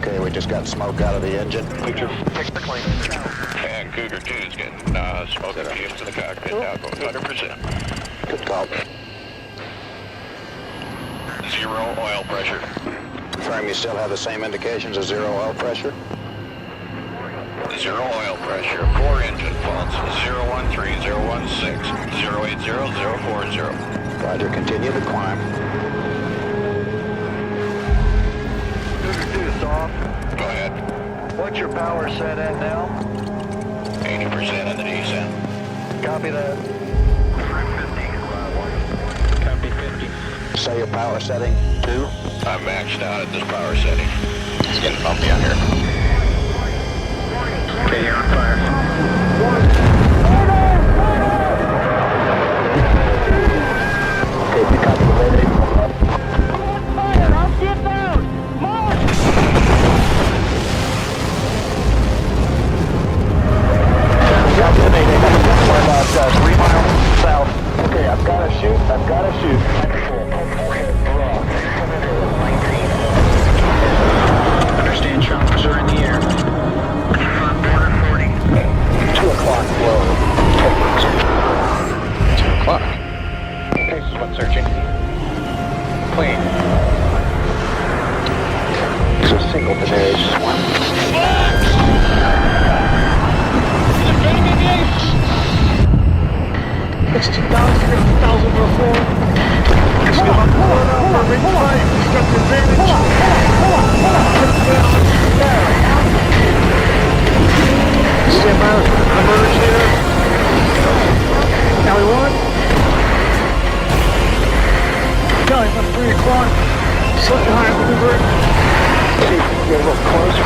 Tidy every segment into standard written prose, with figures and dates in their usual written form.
Okay, we just got smoke out of the engine. Cougar, fix the clean. And Cougar 2 is getting smoke infusion to the cockpit now, going 100%. Good call. Zero oil pressure. Confirm you still have the same indications of zero oil pressure? Zero oil pressure. 4 engine faults. 013, 016, 080, 040. Roger, continue to climb. Cougar 2 is off. Go ahead. What's your power set at now? 80% in the descent. Copy that. Copy 50. Say your power setting, 2. I'm maxed out at this power setting. It's getting bumpy out here. Okay, you're on fire. Okay, you copy the mayday. Fire! I'll get down! March! Copy the mayday. We're about 3 miles south. Okay, I've got to shoot. Understand choppers are in the air. Border 40. 2 o'clock, low. 2 o'clock. Okay, spot searching. Clean. It's a single today, just one. It's 2,000, 50,000 before. It's going on for ring 5. He's got the advantage. Stand by. Emerge here. Cali 1. Cali, about 3 o'clock. Slip behind the river. Get a little closer.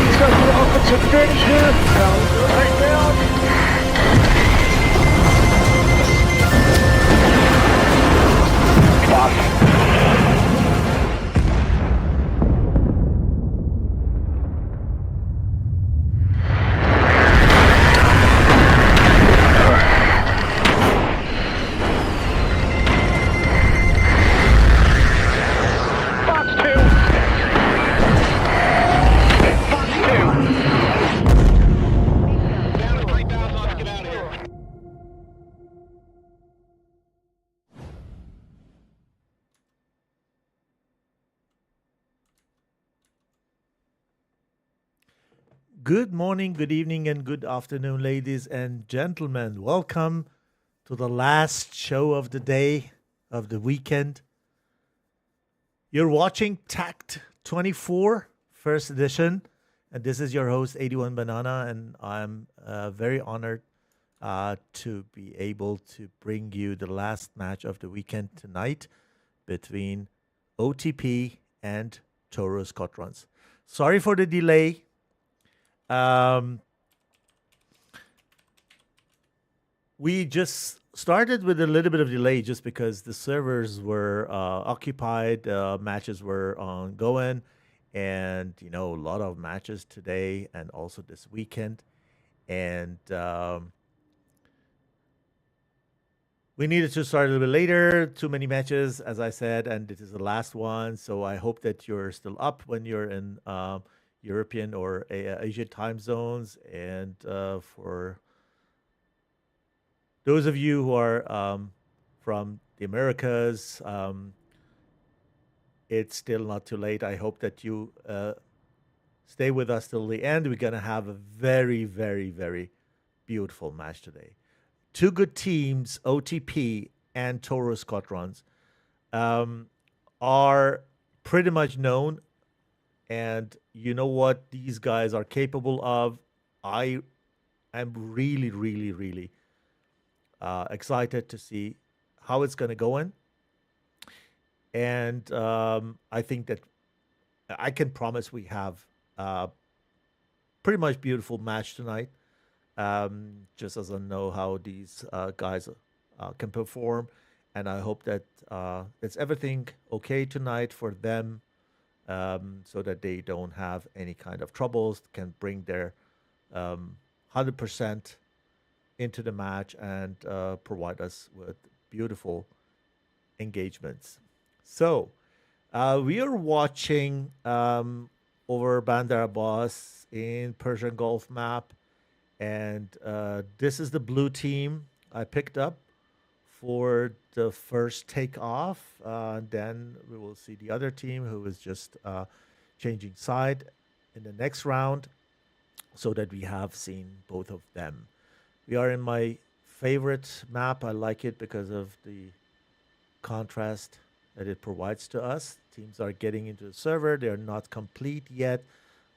He's got the opposite advantage here. Right down. Good morning, good evening, and good afternoon, ladies and gentlemen. Welcome to the last show of the day, of the weekend. You're watching TACT 24, first edition, and this is your host, 81 Banana, and I'm very honored to be able to bring you the last match of the weekend tonight between OTP and TORO Squadrons. Sorry for the delay. We just started with a little bit of delay just because the servers were occupied, matches were ongoing, and a lot of matches today and also this weekend, and we needed to start a little bit later. Too many matches, as I said, and this is the last one. So I hope that you're still up when you're in European or Asia time zones, and for those of you who are from the Americas, it's still not too late. I hope that you stay with us till the end. We're going to have a very, very, very beautiful match today. Two good teams, OTP and TORO Squadrons, are pretty much known. And you know what these guys are capable of. I am really, really, really excited to see how it's going to go in. And I think that I can promise we have a pretty much beautiful match tonight. Just as I know how these guys can perform. And I hope that it's everything okay tonight for them. So that they don't have any kind of troubles, can bring their 100% into the match and provide us with beautiful engagements. So we are watching over Bandar Abbas in Persian Gulf map, and this is the blue team I picked up for the first takeoff. Then we will see the other team who is just changing side in the next round, so that we have seen both of them. We are in my favorite map. I like it because of the contrast that it provides to us. Teams are getting into the server. They're not complete yet.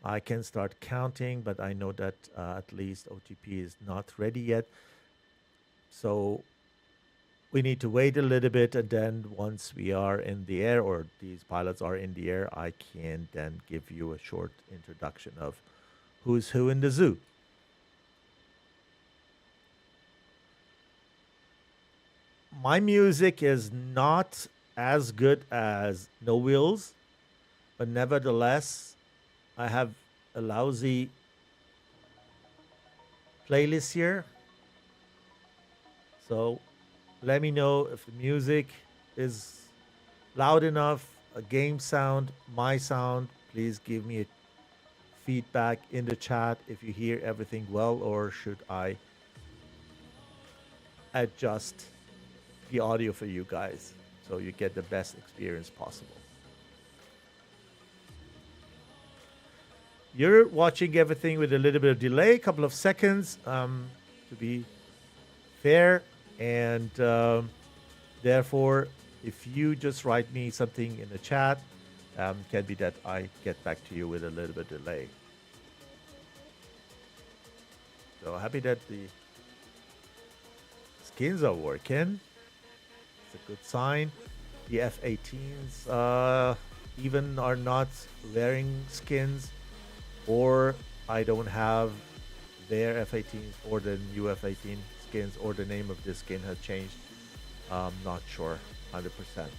I can start counting, but I know that at least OTP is not ready yet. So we need to wait a little bit, and then once we are in the air, or these pilots are in the air, I can then give you a short introduction of who's who in the zoo. My music is not as good as No Wheels, but nevertheless, I have a lousy playlist here. So let me know if the music is loud enough, a game sound, my sound. Please give me a feedback in the chat if you hear everything well, or should I adjust the audio for you guys so you get the best experience possible. You're watching everything with a little bit of delay, a couple of seconds to be fair, and therefore if you just write me something in the chat, can be that I get back to you with a little bit of delay. So happy that the skins are working. It's a good sign. The F-18s even are not wearing skins, or I don't have their F-18s or the new F-18 skins, or the name of this skin has changed. I'm not sure 100%.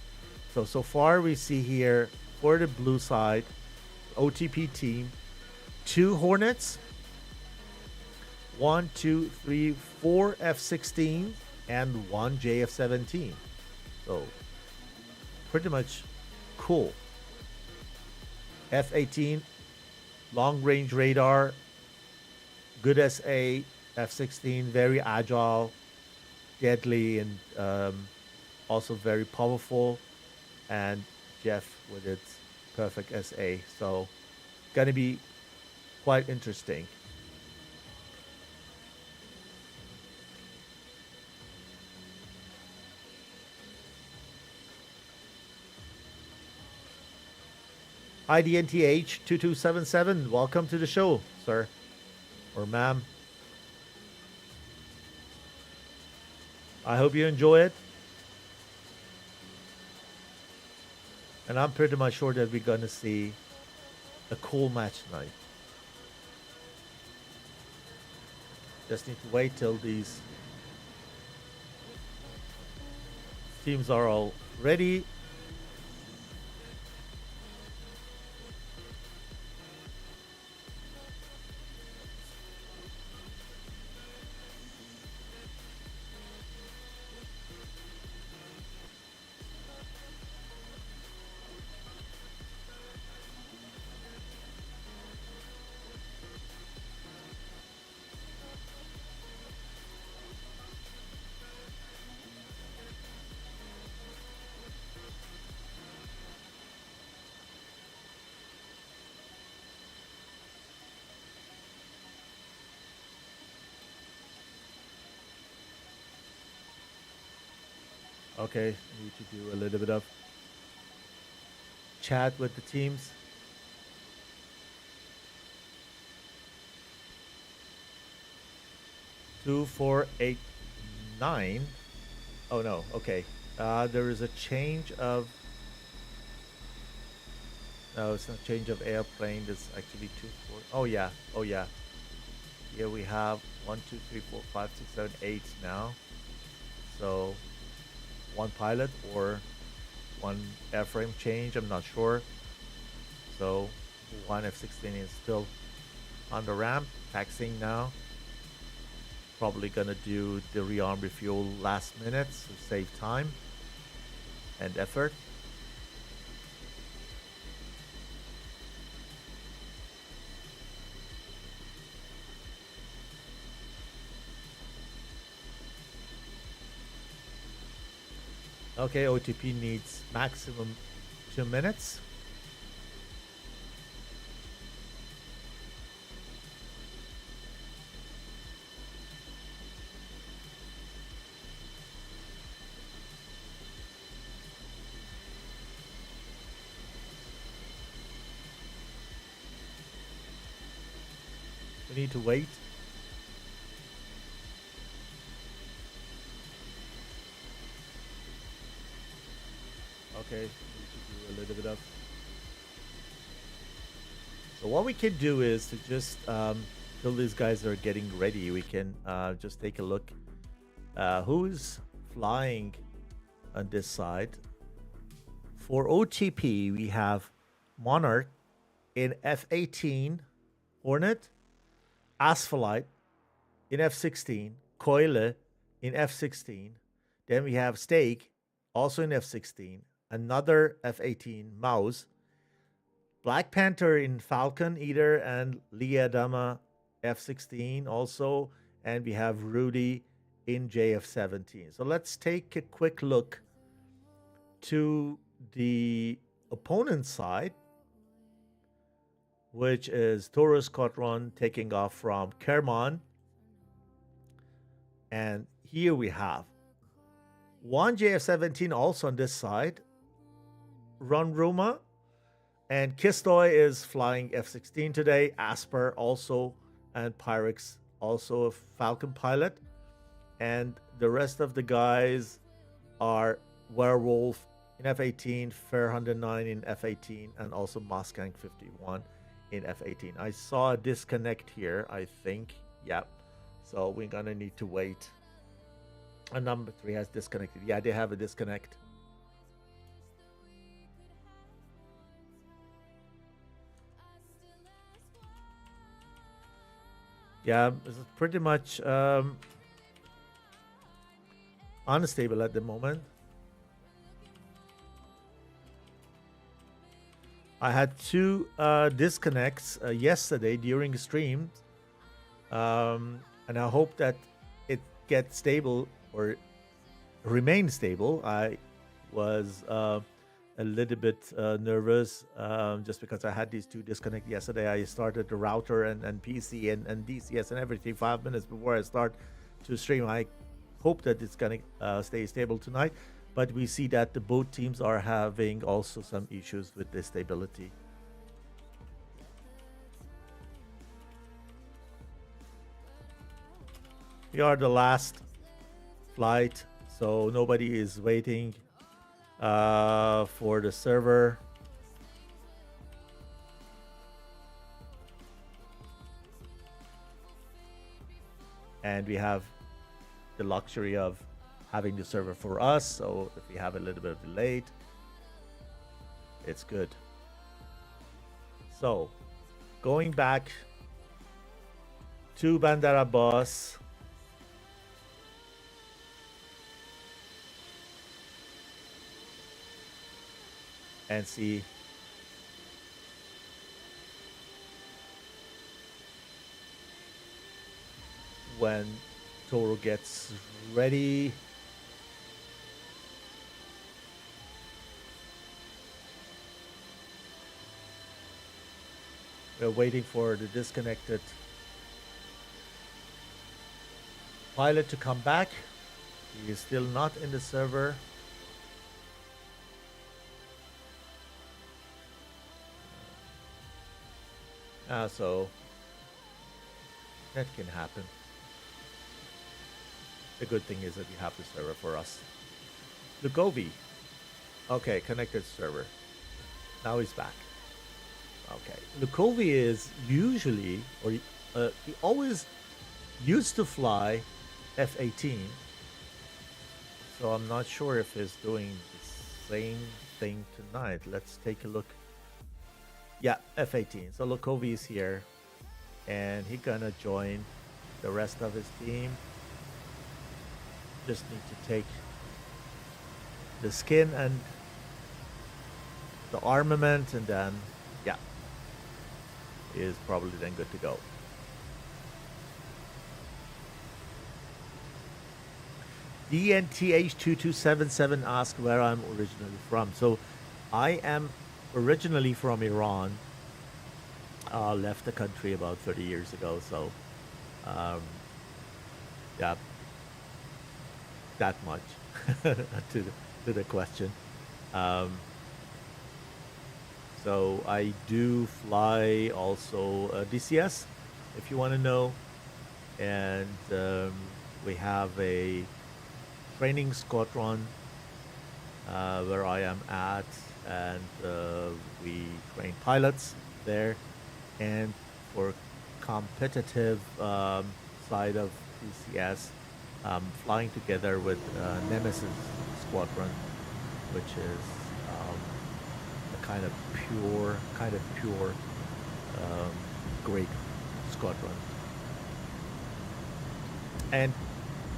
So far we see here for the blue side, OTP team, 2 Hornets, 1, 2, 3, 4 F-16 and 1 JF-17. So pretty much cool. F-18, long range radar, good SA. F-16, very agile, deadly, and also very powerful. And Jeff with its perfect SA. So gonna be quite interesting. IDNTH 2277, welcome to the show, sir or ma'am. I hope you enjoy it. And I'm pretty much sure that we're going to see a cool match tonight. Just need to wait till these teams are all ready. Okay, need to do a little bit of chat with the teams. Two, 4, 8, 9. Oh no, okay. There is a change of. No, it's not change of airplane. There's actually 2, 4. Oh yeah, oh yeah. Here we have 1, 2, 3, 4, 5, 6, 7, 8 now. So 1 pilot or 1 airframe change, I'm not sure. So 1 F-16 is still on the ramp, taxiing now. probably gonna do the rearm refuel last minute to save time and effort. Okay, OTP needs maximum 2 minutes. We need to wait. Okay, we should do a little bit of. So what we can do is to just till these guys are getting ready, we can just take a look who's flying on this side. For OTP, we have Monarch in F-18 Hornet, Asphalite in F-16, Keule in F-16. Then we have Stake also in F-16, another F-18 Mouse, Black Panther in Falcon Eater, and Leah Dama F-16 also, and we have Rudy in JF-17. So let's take a quick look to the opponent's side, which is TORO Squadron taking off from Kerman. And here we have one JF-17 also on this side, Ron Ruma, and Kistoy is flying F-16 today, Asper also, and Pyrex also a Falcon pilot. And the rest of the guys are Werewolf in F-18, Fair 109 in F-18, and also Moskank 51 in F-18. I saw a disconnect here, I think. Yep. So we're gonna need to wait. And number 3 has disconnected. Yeah, they have a disconnect. Yeah, it's pretty much unstable at the moment. I had 2 disconnects yesterday during the stream, and I hope that it gets stable or remain stable. I was a little bit nervous just because I had these 2 disconnects yesterday. I started the router and PC and DCS and everything 5 minutes before I start to stream. I hope that it's gonna stay stable tonight, but we see that the both teams are having also some issues with the stability. We are the last flight, so nobody is waiting for the server. And we have the luxury of having the server for us, so if we have a little bit of delay, it's good. So going back to Bandara Bus, and see when TORO gets ready. We're waiting for the disconnected pilot to come back. He is still not in the server. So that can happen. The good thing is that we have the server for us. Lukovi. Okay, connected server. Now he's back. Okay. Lukovi is usually, or he always used to fly F-18. So I'm not sure if he's doing the same thing tonight. Let's take a look. Yeah, F-18. So Lukovi is here, and he's gonna join the rest of his team. Just need to take the skin and the armament, and then, yeah, is probably then good to go. DNTH2277 asked where I'm originally from. So I am originally from Iran. Left the country about 30 years ago. So, yeah, that much to the question. So I do fly also DCS, if you want to know, and we have a training squadron where I am at, and we train pilots there. And for competitive side of DCS, flying together with Nemesis Squadron, which is a kind of pure great squadron. And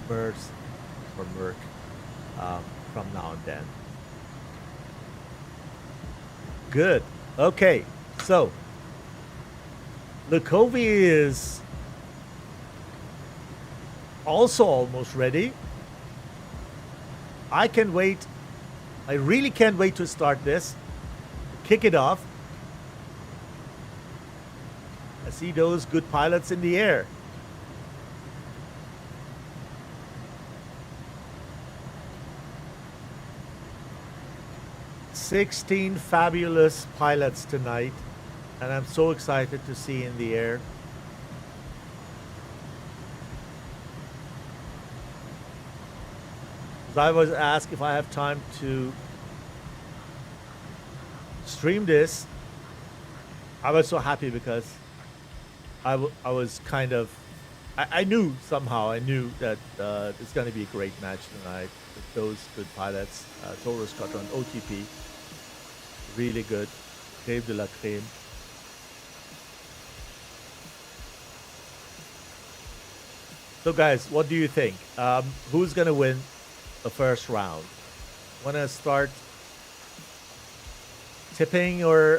MERS or Merc from now and then. Good. Okay. So Lukovi is also almost ready. I can wait. I really can't wait to start this. Kick it off. I see those good pilots in the air. "16 fabulous pilots tonight, and I'm so excited to see in the air." I was asked if I have time to stream this. I was so happy because I was kind of, I knew somehow, I knew that it's going to be a great match tonight with those good pilots. TORO Squadron, OTP, really good, crème de la crème. So guys, what do you think? Who's going to win the first round? Want to start tipping, or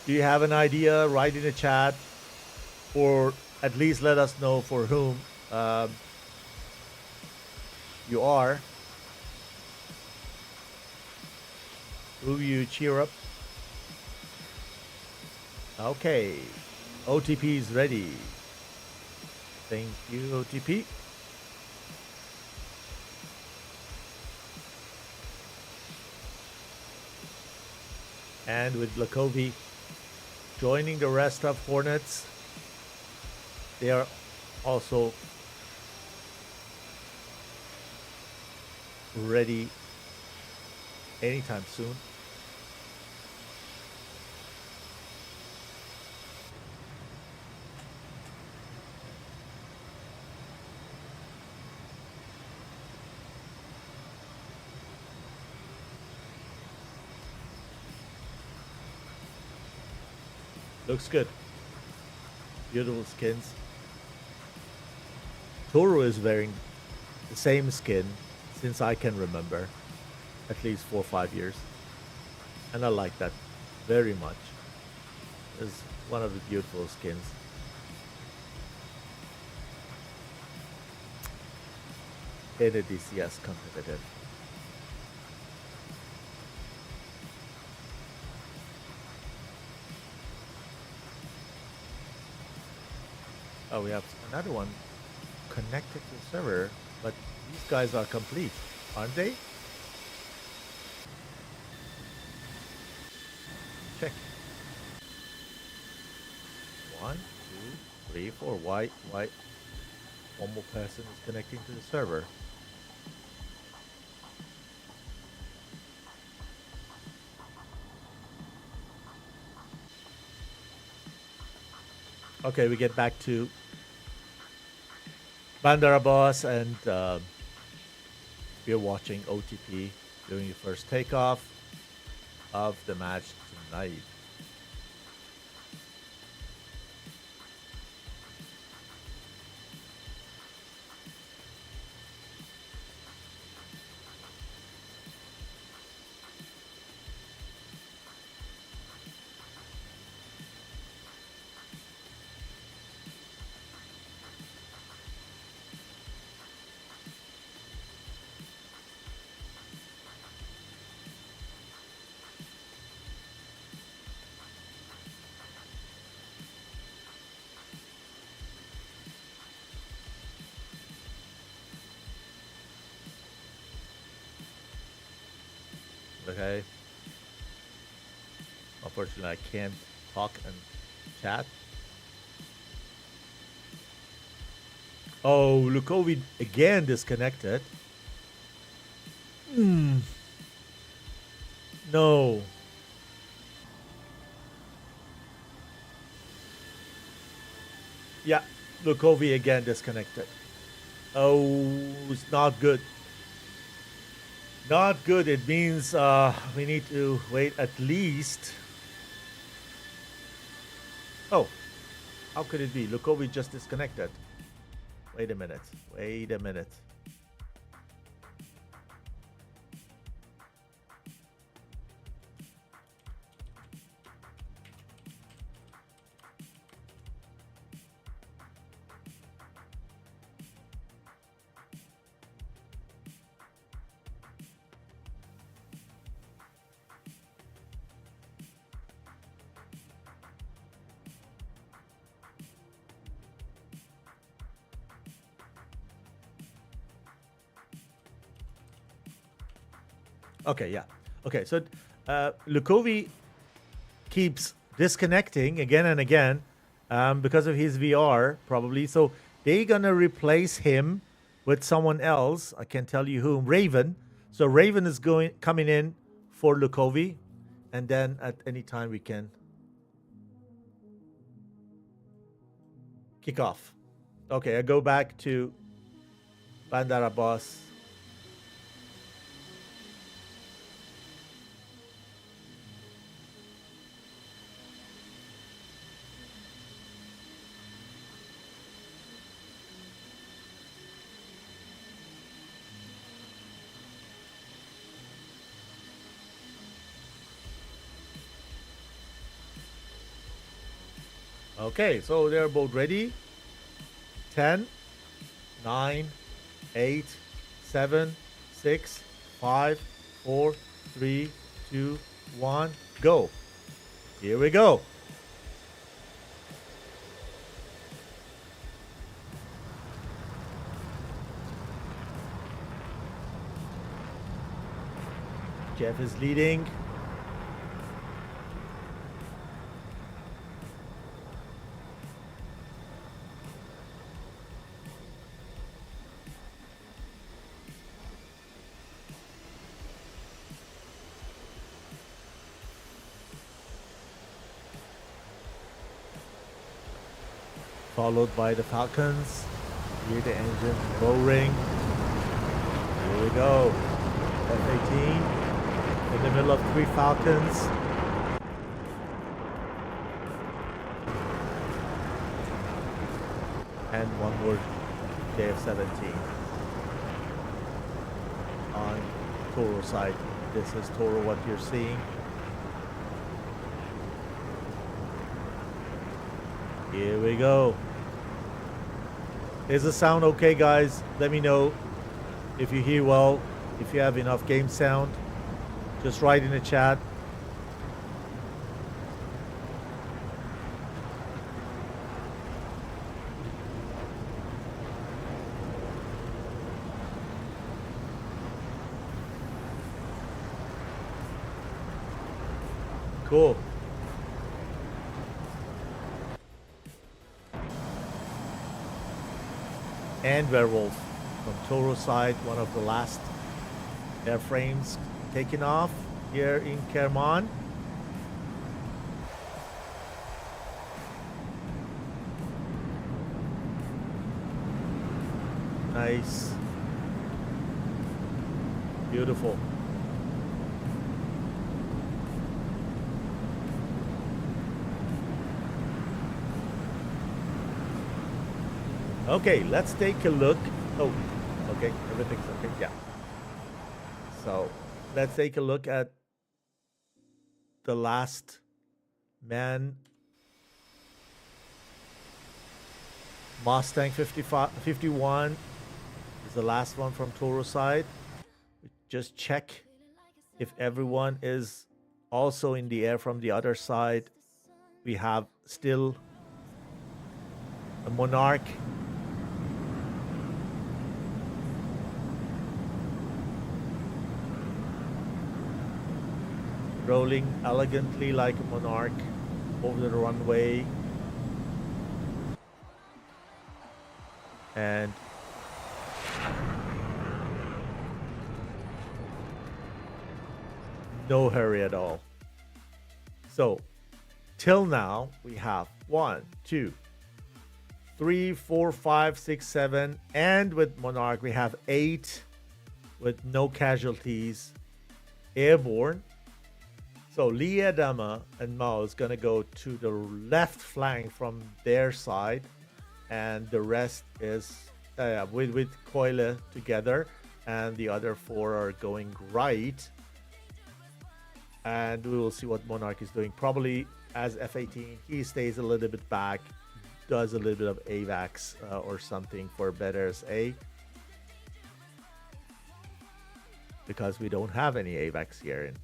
do you have an idea? Write in the chat, or at least let us know for whom you are, who you cheer up. Okay, OTP is ready. Thank you, OTP. And with Lukovi joining the rest of Hornets, they are also ready anytime soon. Looks good. Beautiful skins. TORO is wearing the same skin since I can remember, at least 4 or 5 years, and I like that very much. It's one of the beautiful skins. In a DCS competitive. Oh, we have another one connected to the server, but these guys are complete, aren't they? Check. 1, 2, 3, 4. Why? One more person is connecting to the server. Okay, we get back to Bandara Boss, and we're watching OTP doing the first takeoff of the match tonight. Okay. Unfortunately, I can't talk and chat. Oh, Lukovi again disconnected. No. Yeah, Lukovi again disconnected. Oh, it's not good. Not good. It means we need to wait at least. Oh, how could it be? Lukovi just disconnected. Wait a minute. Wait a minute. Okay, yeah. Okay, so Lukovi keeps disconnecting again and again because of his VR, probably. So they're gonna replace him with someone else. I can't tell you whom. Raven. So Raven is coming in for Lukovi, and then at any time we can kick off. Okay, I go back to Bandar Abbas. Okay, so they're both ready. 10, 9, 8, 7, 6, 5, 4, 3, 2, 1, go. Here we go. Jeff is leading. Followed by the Falcons. Hear the engine roaring. Here we go. F-18 in the middle of 3 Falcons. And one more JF-17 on Toro side. This is Toro, what you're seeing. Here we go. Is the sound okay, guys? Let me know if you hear well, if you have enough game sound. Just write in the chat. Cool. And Werewolf from Toro side, one of the last airframes taken off here in Kerman. Nice. Beautiful. Okay, let's take a look. Oh, okay, everything's okay, yeah. So let's take a look at the last man. Mustang 51 is the last one from Toro side. Just check if everyone is also in the air from the other side. We have still a Monarch. rolling elegantly like a monarch over the runway. And no hurry at all. So till now we have 1, 2, 3, 4, 5, 6, 7, and with Monarch we have 8 with no casualties airborne. So Lee Adama and Mao is going to go to the left flank from their side, and the rest is with Koile together, and the other 4 are going right. And we will see what Monarch is doing. Probably as F-18, he stays a little bit back, does a little bit of AVAX or something for better SA, because we don't have any AVAX here in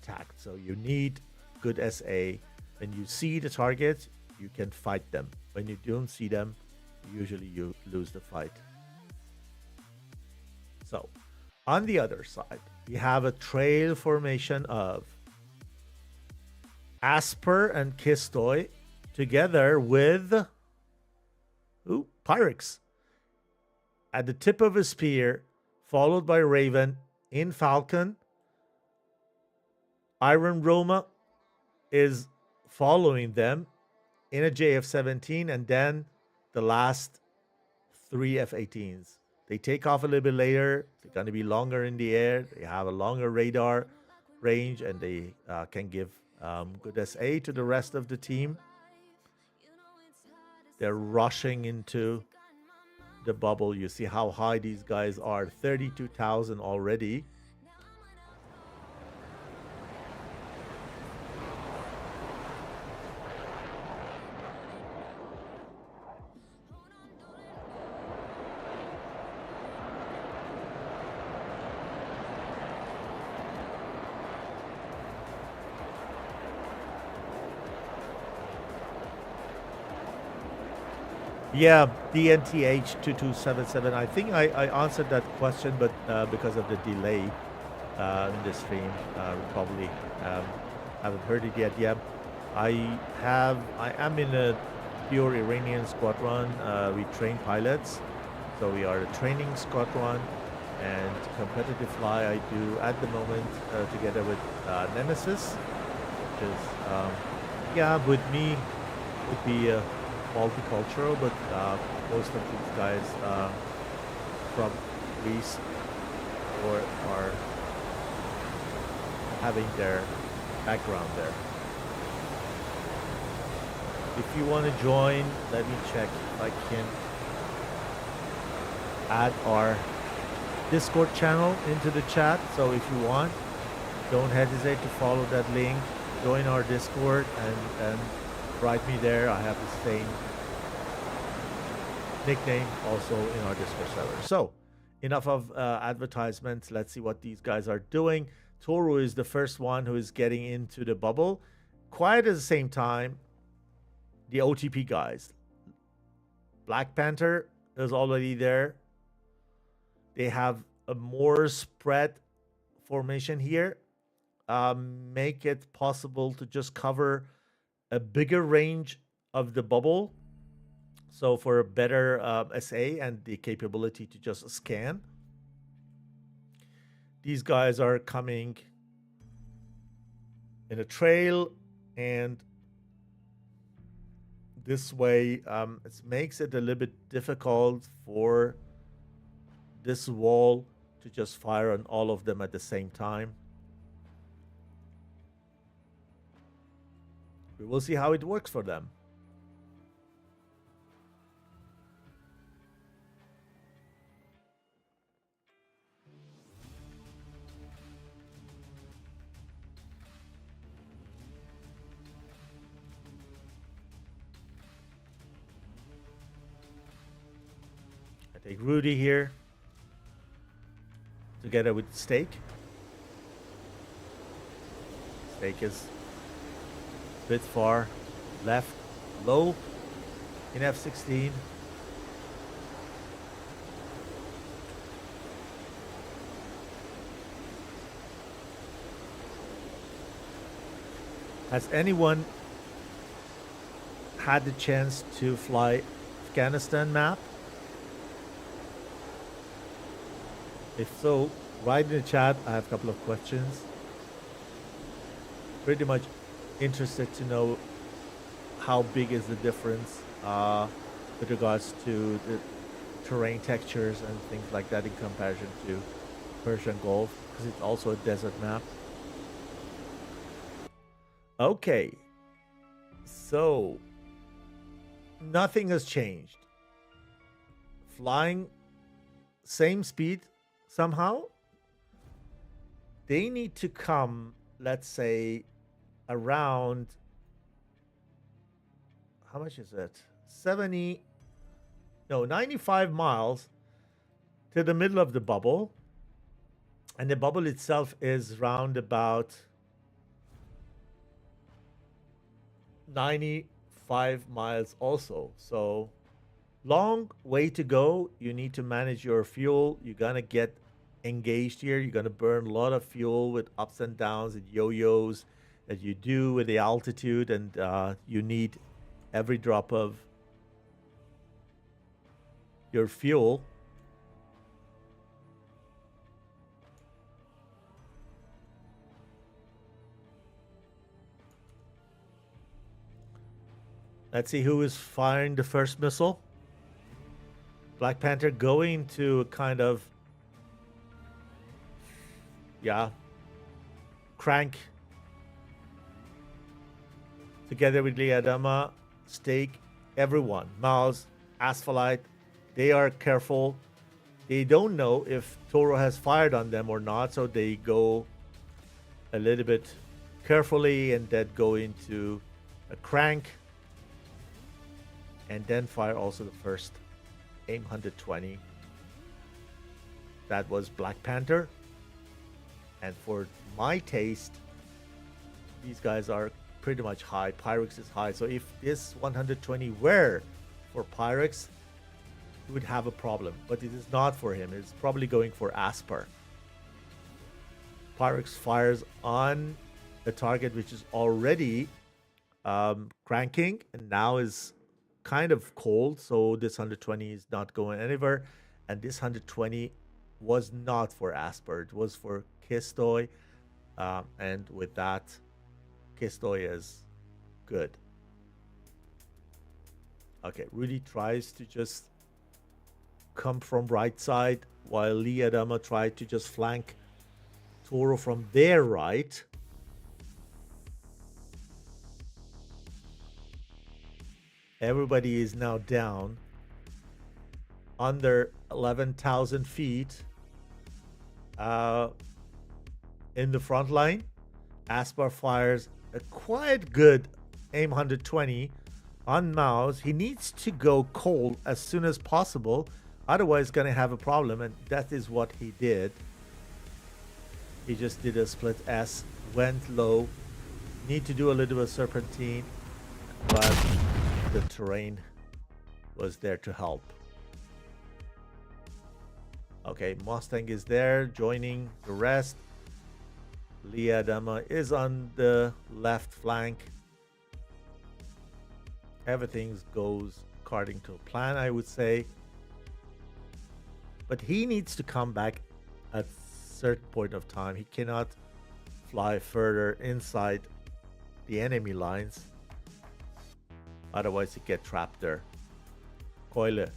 TACT. So you need good SA. When you see the targets, you can fight them. When you don't see them, usually you lose the fight. So on the other side, we have a trail formation of Asper and Kistoy together with Pyrex at the tip of a spear, followed by Raven in Falcon. Iron Roma is following them in a JF-17, and then the last 3 F-18s. They take off a little bit later. They're going to be longer in the air. They have a longer radar range, and they can give good SA to the rest of the team. They're rushing into the bubble. You see how high these guys are. 32,000 already. Yeah, DNTH 2277. I think I answered that question, but because of the delay in the stream, we probably haven't heard it yet. Yeah, I am in a pure Iranian squadron. We train pilots, so we are a training squadron, and competitive fly I do at the moment together with Nemesis, which is with me would be multicultural, but most of these guys from Greece or are having their background there. If you want to join, let me check if I can add our Discord channel into the chat. So if you want, don't hesitate to follow that link, join our Discord, and write me there. I have the same nickname also in our Discord server. So enough of advertisements. Let's see what these guys are doing. TORO is the first one who is getting into the bubble. Quite at the same time, the OTP guys. Black Panther is already there. They have a more spread formation here. Make it possible to just cover a bigger range of the bubble, so for a better SA and the capability to just scan. These guys are coming in a trail, and this way it makes it a little bit difficult for this wall to just fire on all of them at the same time. We will see how it works for them. I take Rudy here together with Steak. Steak is bit far left, low in F-16. Has anyone had the chance to fly Afghanistan map? If so, write in the chat. I have a couple of questions. Pretty much interested to know how big is the difference with regards to the terrain textures and things like that in comparison to Persian Gulf, because it's also a desert map. Okay, so nothing has changed. Flying same speed somehow. They need to come, let's say, around, how much is it? 95 miles to the middle of the bubble. And the bubble itself is round about 95 miles also. So long way to go. You need to manage your fuel. You're going to get engaged here. You're going to burn a lot of fuel with ups and downs and yo-yos that you do with the altitude. And you need every drop of your fuel. Let's see who is firing the first missile. Black Panther going to kind of, crank together with Lee Adama, Stake, everyone, Miles, Asphalite. They are careful. They don't know if TORO has fired on them or not, so they go a little bit carefully and then go into a crank. And then fire also the first AIM 120. That was Black Panther. And for my taste, these guys are pretty much high. Pyrex is high. So if this 120 were for Pyrex, he would have a problem. But it is not for him. It's probably going for Asper. Pyrex fires on a target which is already cranking and now is kind of cold, so this 120 is not going anywhere. And this 120 was not for Asper, it was for Kistoy, and with that, Kistoy is good. Okay, Rudy tries to just come from right side while Lee Adama tried to just flank TORO from their right. Everybody is now down under 11,000 feet in the front line. Aspar fires a quite good AIM 120 on Maus. He needs to go cold as soon as possible, otherwise going to have a problem, and that is what he did. He just did a split S, went low. Need to do a little bit of serpentine, but the terrain was there to help. Okay, Mustang is there joining the rest. Lee Adama is on the left flank. Everything goes according to plan, I would say. But he needs to come back at a certain point of time. He cannot fly further inside the enemy lines. Otherwise, he get trapped there. Keule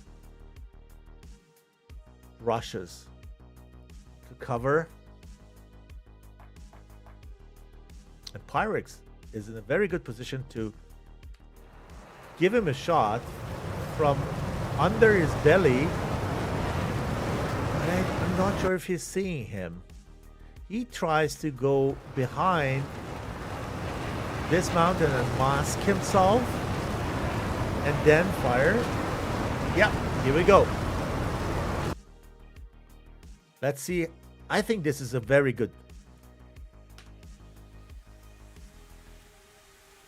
rushes to cover. And Pyrex is in a very good position to give him a shot from under his belly. And I'm not sure if he's seeing him. He tries to go behind this mountain and mask himself and then fire. Yeah, here we go. Let's see. I think this is a very good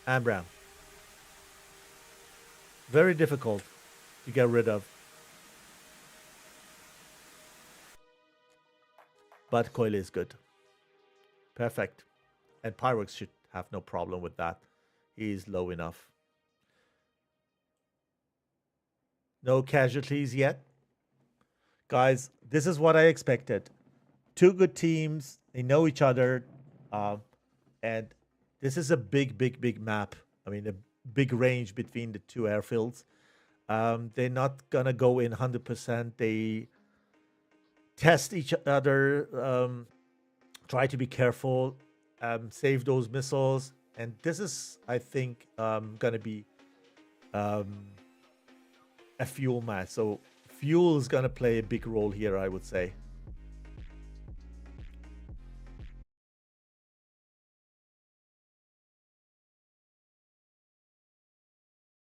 Ambram. Very difficult to get rid of. But Keule is good. Perfect. And Pyrex should have no problem with that. He's low enough. No casualties yet. Guys, this is what I expected. Two good teams. They know each other. And this is a big map. I mean, a big range between the two airfields. They're not going to go in 100%. They test each other, try to be careful, save those missiles. And this is, I think, going to be a fuel match. So fuel is going to play a big role here, I would say.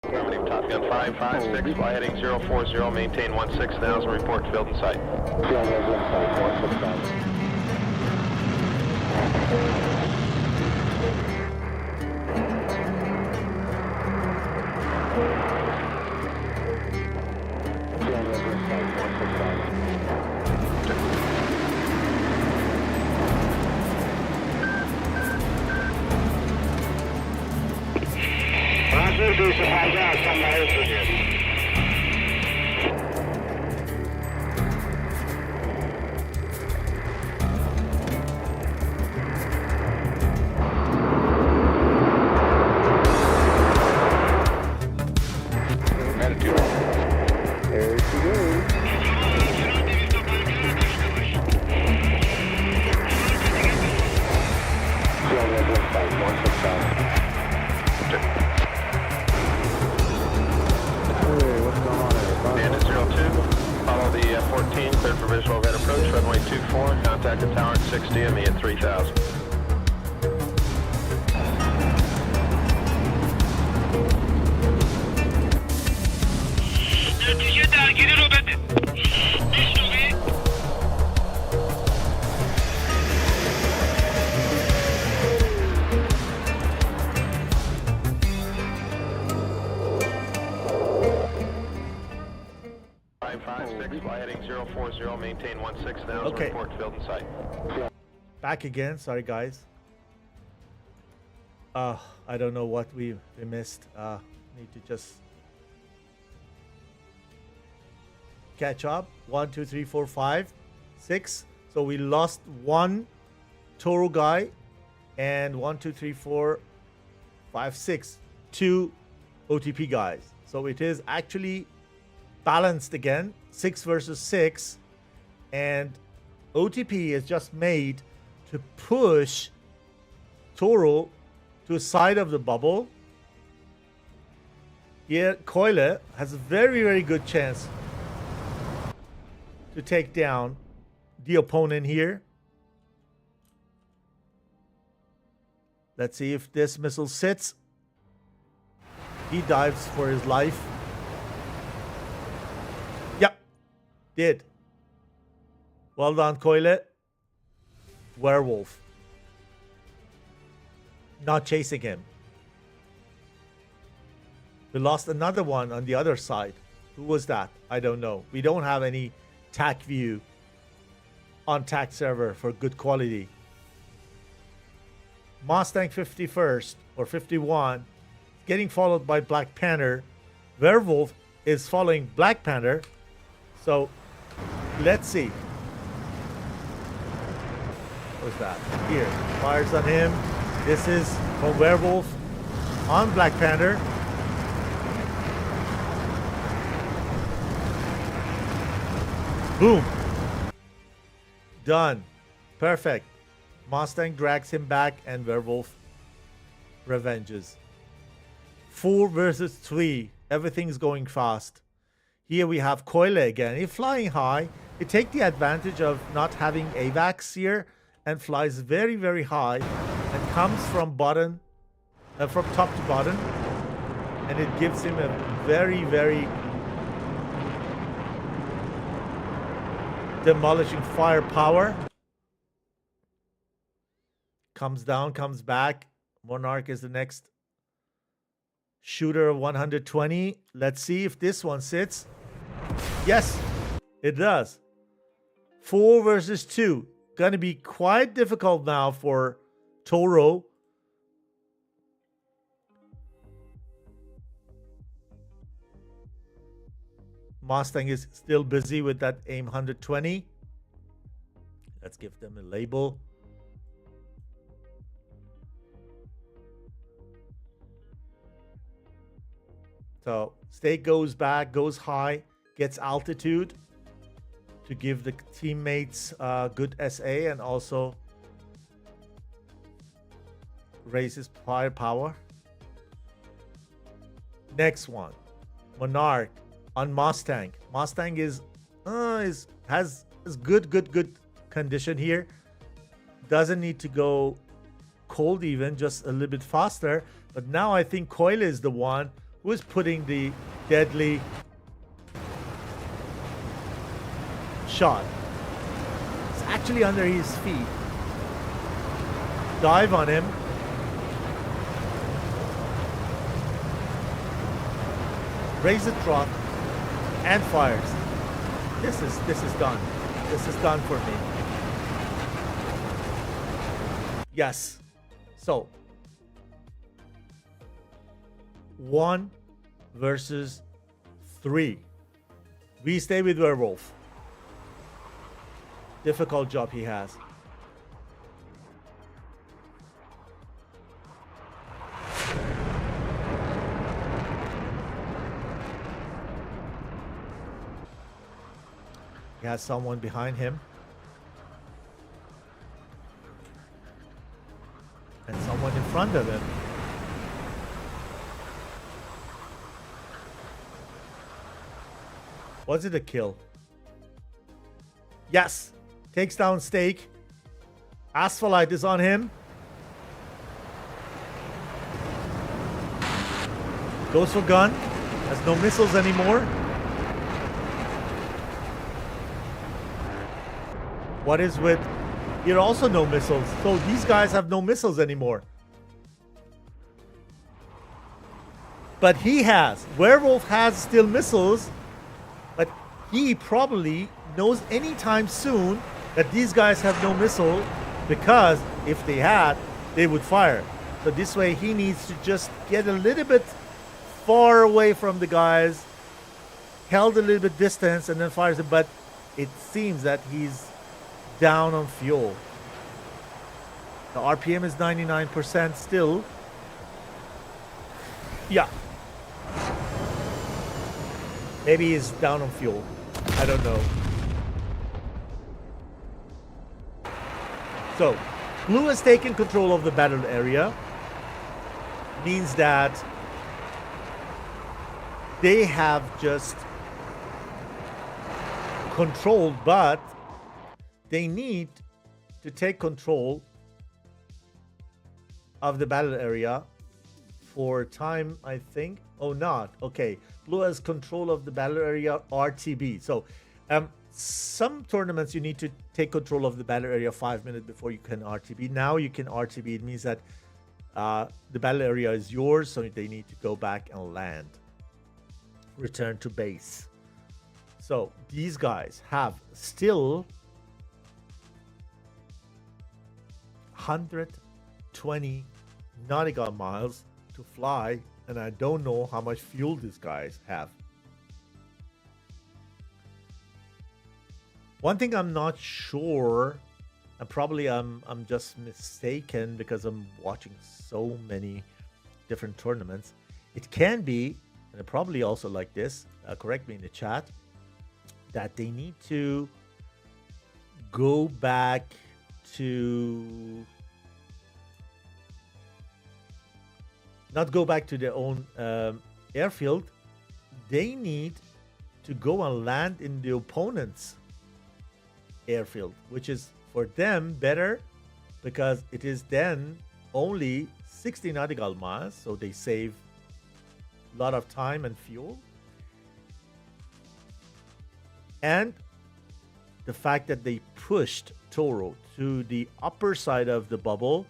Affirmative, Top Gun 556, fly heading 040, maintain 16,000, report field in sight. Back again. Sorry, guys. I don't know what we missed. Need to just catch up. 1, 2, 3, 4, 5, 6. So we lost one TORO guy, and 1, 2, 3, 4, 5, 6. 2 OTP guys. So it is actually balanced again. 6 versus 6, and OTP is just made to push TORO to the side of the bubble. Here, Keule has a very good chance to take down the opponent here. Let's see if this missile sits. He dives for his life. Yep, did. Well done, Keule. Werewolf. Not chasing him. We lost another one on the other side. Who was that? I don't know. We don't have any TACT view on TACT server for good quality. Mustang 51st or 51 getting followed by Black Panther. Werewolf is following Black Panther. So let's see. What's that? Here. Fires on him. This is from Werewolf on Black Panther. Boom. Done. Perfect. Mustang drags him back and Werewolf revenges. 4 versus 3. Everything's going fast. Here we have Keule again. He's flying high. He takes the advantage of not having AVAX here and flies very high and comes from bottom, from top to bottom, and it gives him a very demolishing firepower. Comes down, comes back. Monarch is the next shooter of 120. Let's see if this one sits. Yes, it does. 4 versus 2. Gonna be quite difficult now for TORO Mustang is still busy with that AIM 120. Let's give them a label. So Stake goes back, goes high, gets altitude to give the teammates good SA and also raises firepower. Next one, Monarch on Mustang. Mustang has good condition here. Doesn't need to go cold even, just a little bit faster. But now I think Coyle is the one who is putting the deadly shot. It's actually under his feet. Dive on him. Raise the truck and fires. This is done. This is done for me. Yes. So 1 versus 3. We stay with Werewolf. Difficult job he has. He has someone behind him. And someone in front of him. Was it a kill? Yes. Takes down Stake. Asphalite is on him. Goes for gun. Has no missiles anymore. What is with... Here also no missiles. So these guys have no missiles anymore. But he has. Werewolf has still missiles. But he probably knows anytime soon that these guys have no missile, because if they had, they would fire. So this way he needs to just get a little bit far away from the guys, held a little bit distance, and then fires it. But it seems that he's down on fuel. The RPM is 99% still. Yeah. Maybe he's down on fuel. I don't know. So, Blue has taken control of the battle area. Means that they have just controlled, but they need to take control of the battle area for time, I think. Oh, not. Okay. Blue has control of the battle area, RTB. So, some tournaments you need to take control of the battle area 5 minutes before you can RTB. Now you can RTB. It means that the battle area is yours, so they need to go back and land. Return to base. So these guys have still 120 nautical miles to fly, and I don't know how much fuel these guys have. One thing I'm not sure, and probably I'm just mistaken because I'm watching so many different tournaments. It can be, and probably also like this, correct me in the chat, that they need to go back to, not go back to their own airfield. They need to go and land in the opponent's airfield, which is for them better because it is then only 60 nautical miles, so they save a lot of time and fuel. And the fact that they pushed TORO to the upper side of the bubble,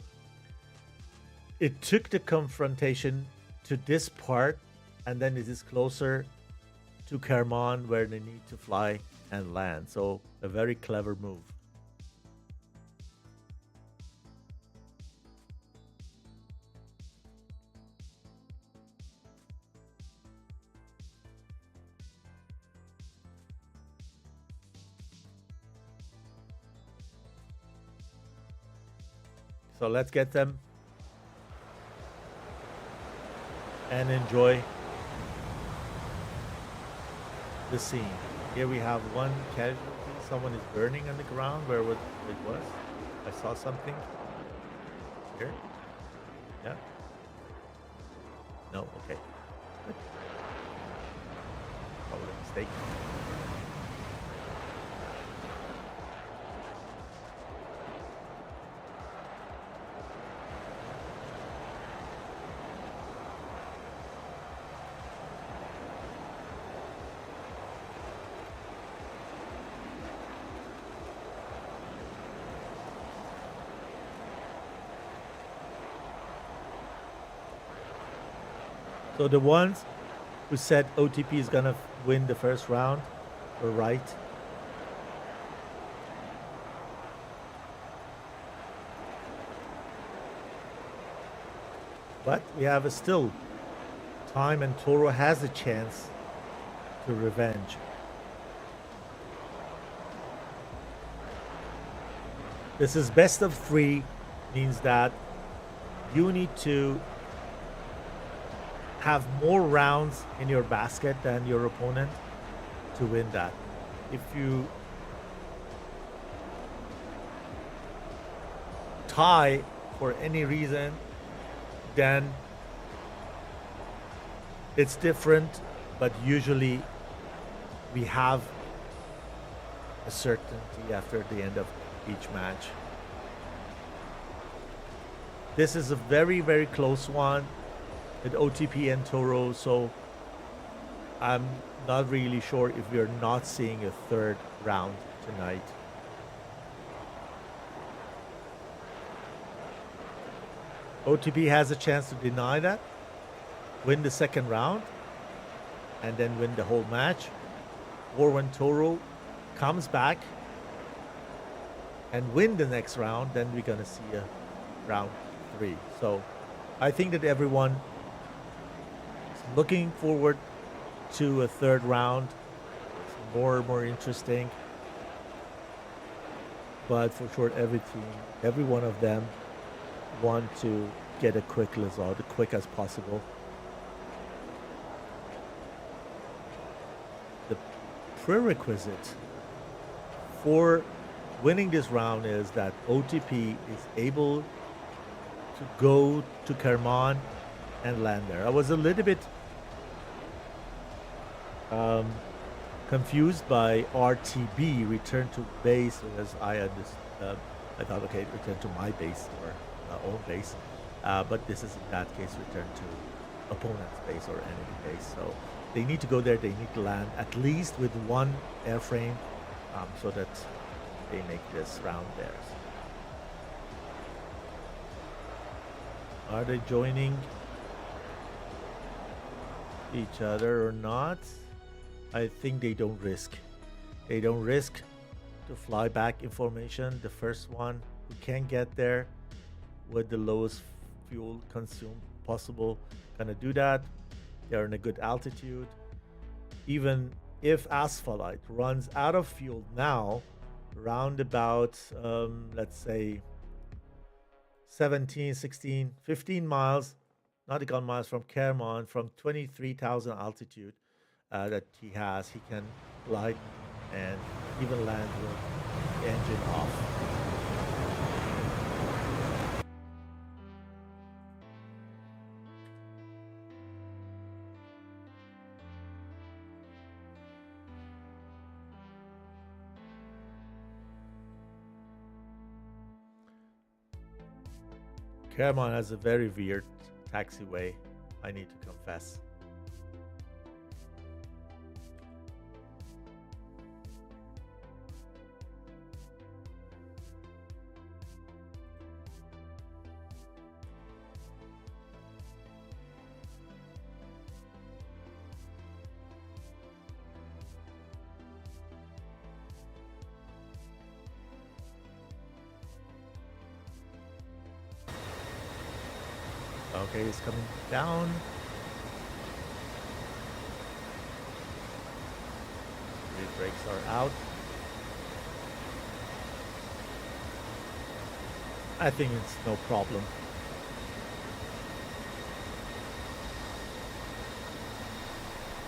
it took the confrontation to this part, and then it is closer to Kerman where they need to fly and land. So a very clever move. So let's get them and enjoy the scene. Here we have one casualty. Someone is burning on the ground. Where it was? I saw something. Here? Yeah. No? Okay. Good. Probably a mistake. So the ones who said OTP is gonna win the first round were right. But we have still time, and Toro has a chance to revenge. This is best of 3, means that you need to have more rounds in your basket than your opponent to win that. If you tie for any reason, then it's different, but usually we have a certainty after the end of each match. This is a very, very close one with OTP and Toro, so I'm not really sure if we're not seeing a third round tonight. OTP has a chance to deny that, win the second round, and then win the whole match. Or when Toro comes back and win the next round, then we're gonna see a round 3. So I think that everyone is looking forward to a third round. It's more interesting. But for sure, every one of them want to get a quick result, as quick as possible. The prerequisite for winning this round is that OTP is able to go to Kerman and land there. I was a little bit confused by RTB, return to base, because I thought, okay, return to my base or own base, but this is in that case return to opponent's base or enemy base. So they need to go there, they need to land at least with one airframe, so that they make this round theirs. Are they joining each other or not? I think they don't risk. They don't risk to fly back information. The first one who can get there with the lowest fuel consumed possible gonna do that. They're in a good altitude. Even if Asphalite runs out of fuel now, around about let's say 17, 16, 15 miles, nautical miles from Kerman, from 23,000 altitude that he has, he can glide and even land with the engine off. Kerman has a very weird taxiway, I need to confess. Okay, it's coming down. Rear brakes are out. I think it's no problem.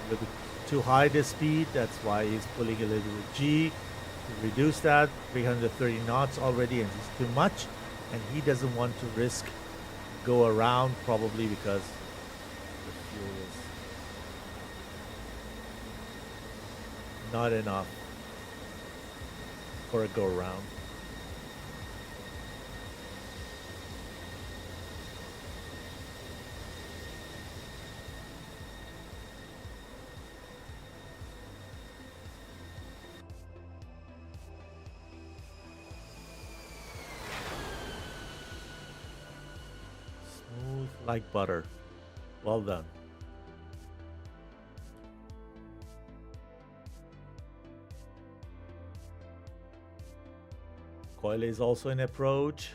A little bit too high the speed, that's why he's pulling a little bit G to reduce that. 330 knots already, and it's too much, and he doesn't want to risk go around, probably because the fuel is not enough for a go around. Smooth like butter. Well done. Coil is also in approach.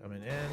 Coming in.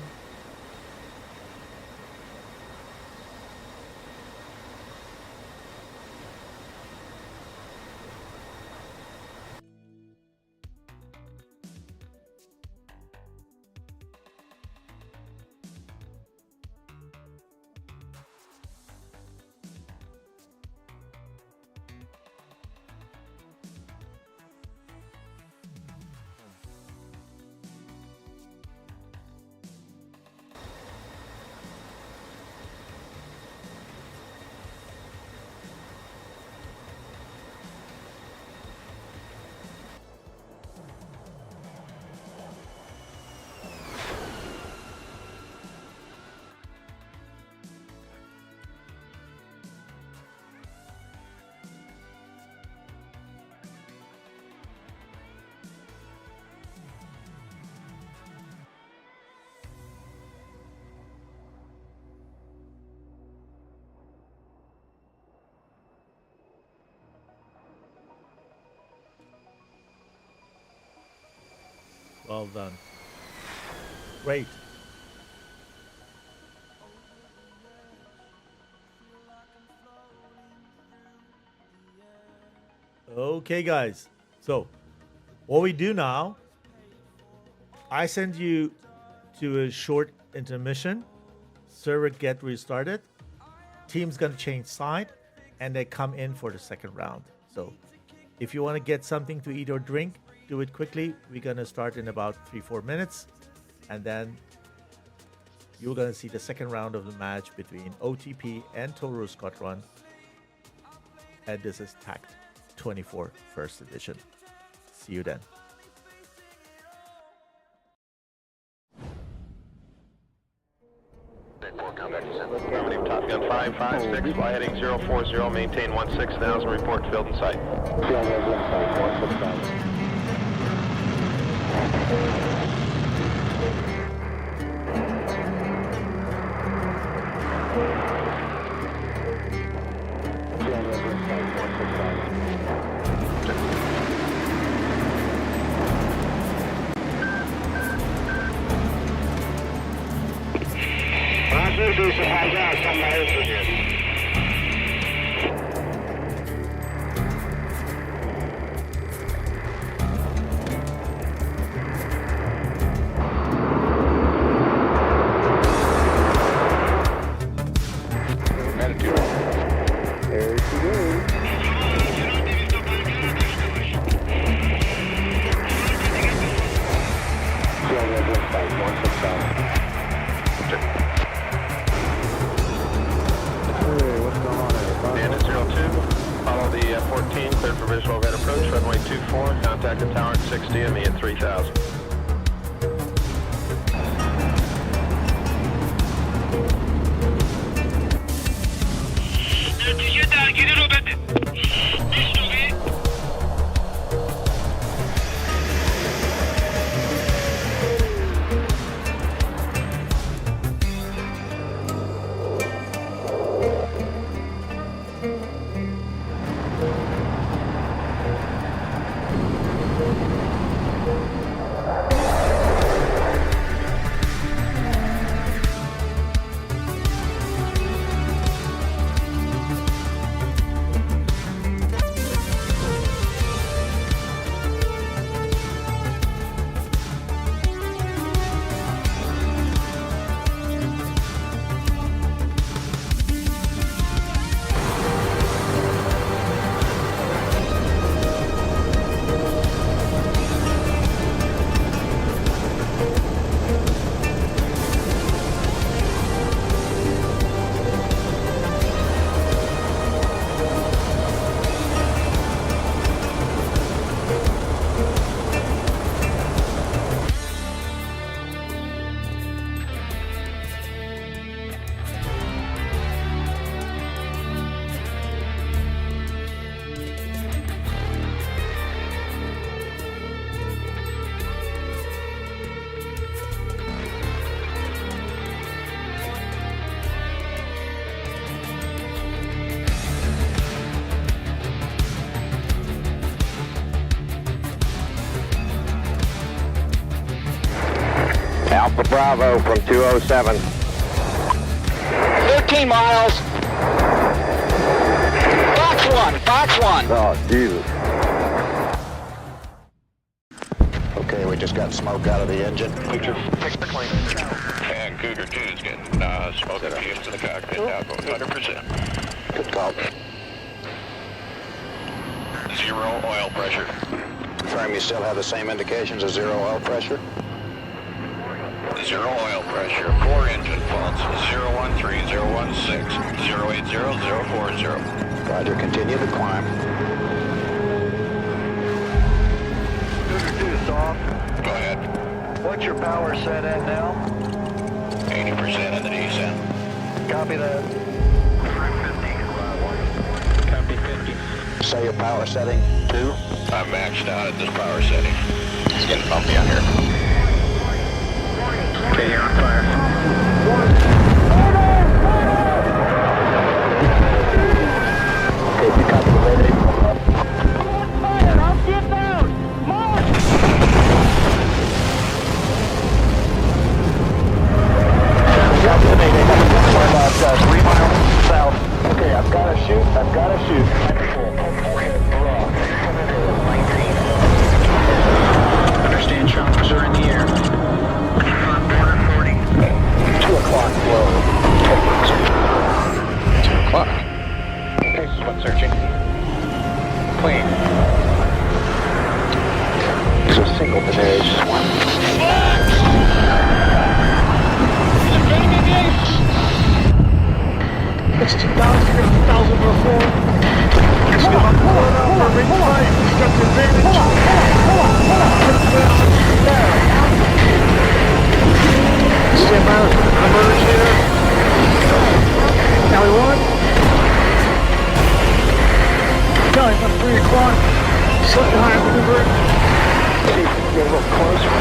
Well done. Great. Okay, guys. So, what we do now, I send you to a short intermission. Server get restarted. Team's gonna change side, and they come in for the second round. So, if you want to get something to eat or drink, do it quickly. We're gonna start in about 3-4 minutes, and then you're gonna see the second round of the match between OTP and TORO Squadron. And this is TACT 24 First Edition. See you then. Affirmative, Top Gun 556, fly heading 040, maintain 16,000, report to field in sight. Bandit 02, follow the F-14, cleared for visual overhead approach, runway 24, contact the tower at 60 and me at 3000. Alpha Bravo from 207. 15 miles. Fox 1. Oh, Jesus. Okay, we just got smoke out of the engine. And Cougar 2 is getting smoke out of fumes in the cockpit now, going 100%. Good call. Zero oil pressure. Confirm you still have the same indications of zero oil pressure? Zero oil pressure, 4 engine faults, 013, 016, 080, 040. Roger, continue the climb. Cougar 2 is off. Go ahead. What's your power set at now? 80% in the descent. Copy that. Copy 50. Say your power setting, 2. I'm maxed out at this power setting. It's getting bumpy on here. Okay, you're on fire. Okay, you copy the radar. Copy the mayday. We're about 3 miles south. Okay, I've got to shoot. Understand, choppers are in the air. 2 o'clock low. 2 o'clock. Okay, this is one searching. Clean. It's a single base. It's 2,000 before. Hold on. He's got the advantage. Step out, emerge here. Now we won. Kelly, about 3 o'clock. Slightly higher maneuver. See if we can get a little closer.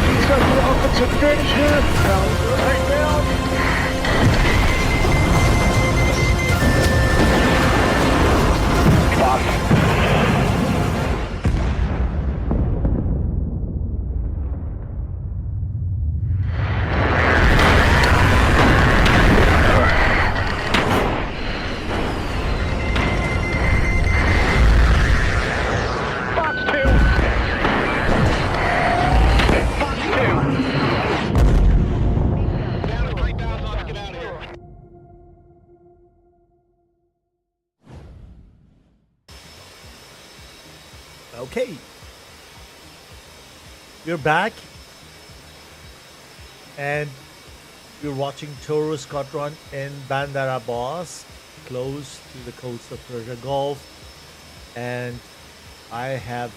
He's got the offensive advantage here. Right down. Fox. Okay. We're back. And we're watching TORO Squadron in Bandar Abbas, close to the coast of Persian Gulf. And I have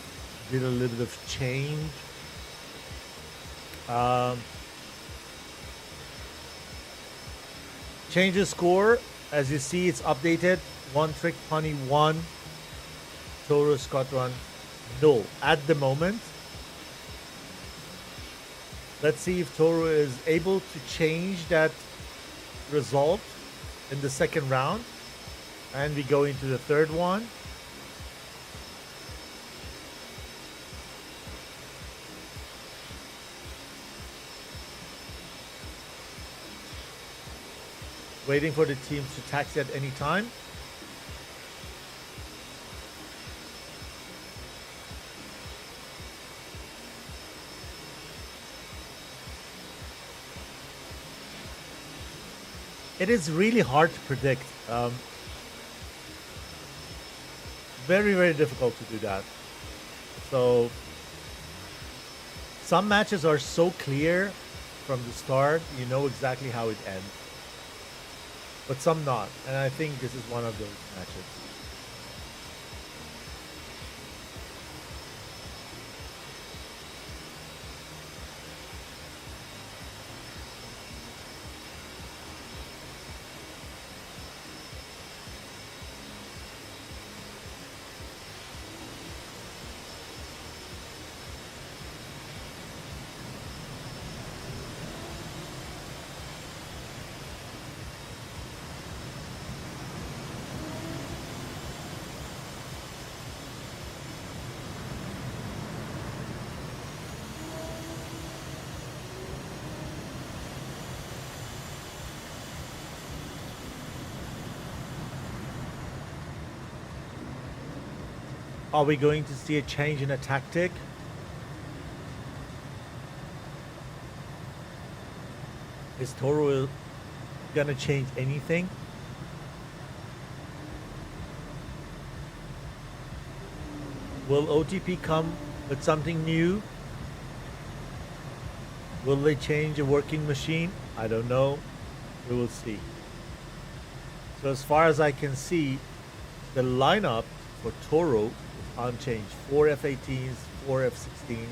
did a little bit of change. Change the score. As you see, it's updated. One Trick Pony 1. TORO Squadron 0 at the moment. Let's see if TORO is able to change that result in the second round. And we go into the third one. Waiting for the teams to taxi at any time. It is really hard to predict. Very, very difficult to do that. So some matches are so clear from the start, you know exactly how it ends. But some not. And I think this is one of those matches. Are we going to see a change in a tactic? Is TORO gonna change anything? Will OTP come with something new? Will they change a working machine? I don't know. We will see. So as far as I can see, the lineup for TORO is unchanged. 4 F-18s, 4 F-16s.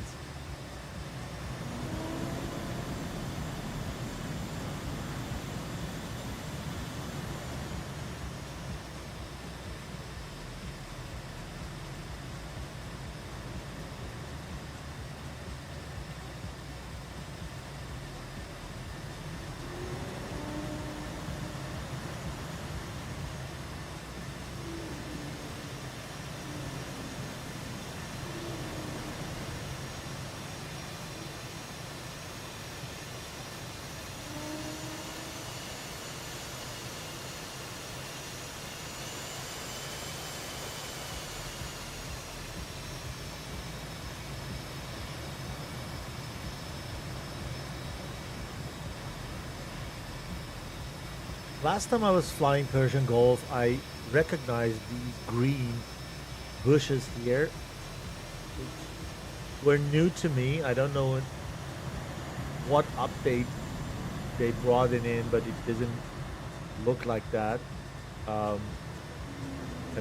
Last time I was flying Persian Gulf, I recognized these green bushes here, which were new to me. I don't know what update they brought it in, but it doesn't look like that. At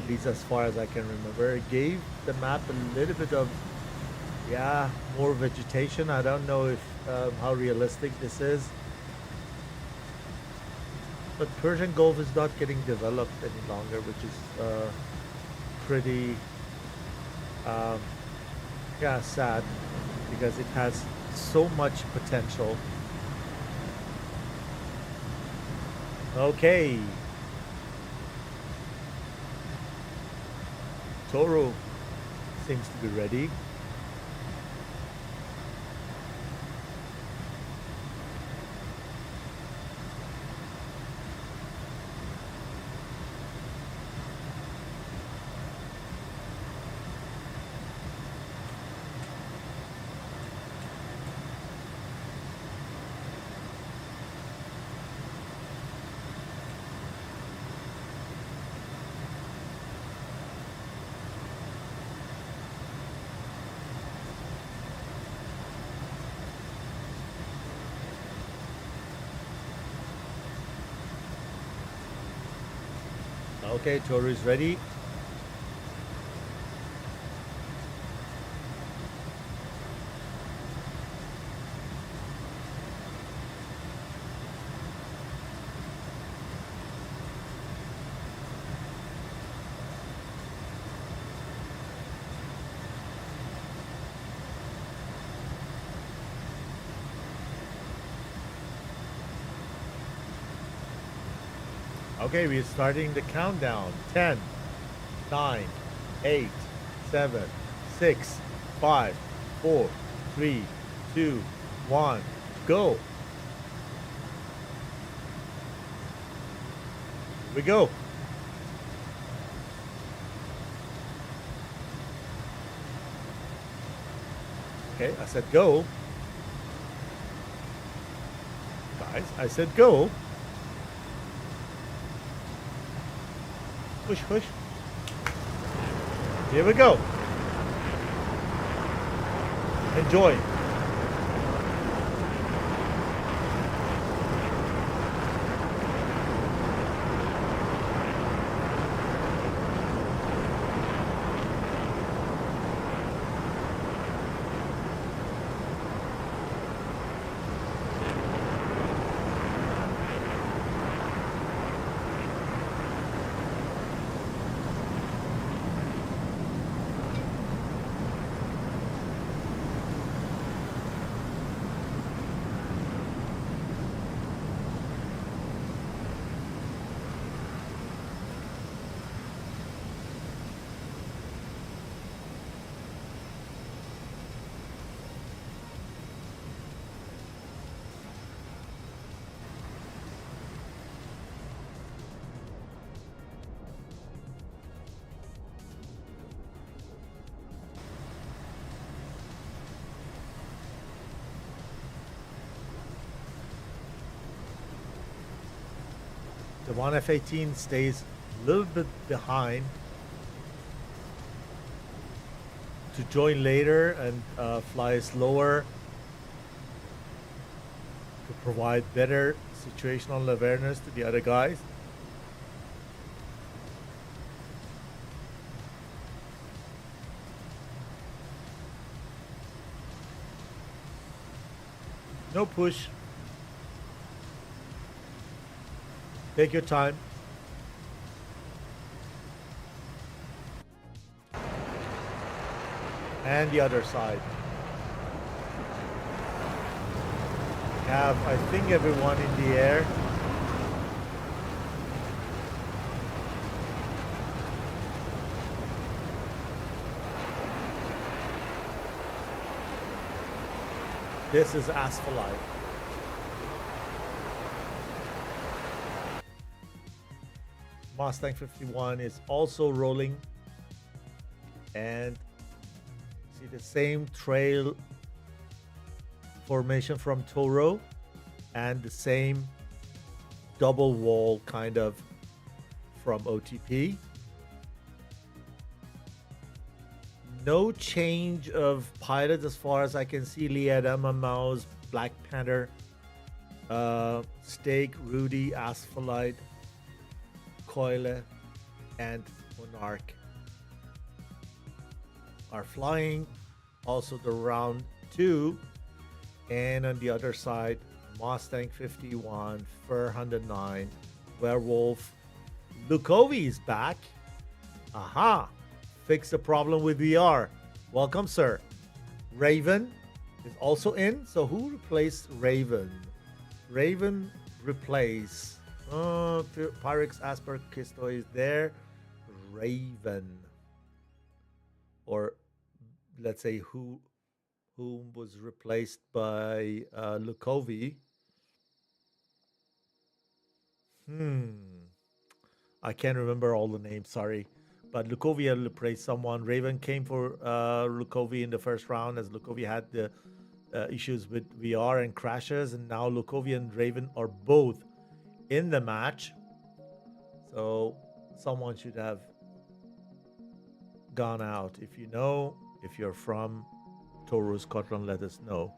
least as far as I can remember. It gave the map a little bit of, more vegetation. I don't know if how realistic this is. But Persian Gulf is not getting developed any longer, which is pretty sad, because it has so much potential. Okay. TORO seems to be ready. Okay, TORO is ready. Okay, we're starting the countdown. 10, 9, 8, 7, 6, 5, 4, 3, 2, 1, go. Here we go. Okay, I said go. Guys, I said go. Push, push. Here we go. Enjoy. The one F-18 stays a little bit behind to join later and fly slower to provide better situational awareness to the other guys. No push. Take your time. And the other side. Have, I think, everyone in the air. This is asphalt. Mustang 51 is also rolling, and see the same trail formation from TORO and the same double wall kind of from OTP. No change of pilots as far as I can see. Liadama, Mouse, Black Panther, Steak, Rudy, Asphalt, Coile, and Monarch are flying. Also the round 2, and on the other side, Mustang 51, Fur 109, Werewolf, Lukovi is back. Aha! Fix the problem with VR. Welcome, sir. Raven is also in. So who replaced Raven? Raven replaced. Pyrex, Asper, Kisto is there. Raven. Or let's say who was replaced by Lukovi. I can't remember all the names, sorry. But Lukovi had replaced someone. Raven came for Lukovi in the first round, as Lukovi had the issues with VR and crashes, and now Lukovi and Raven are both in the match. So someone should have gone out. If you know, if you're from TORO Scotland, let us know.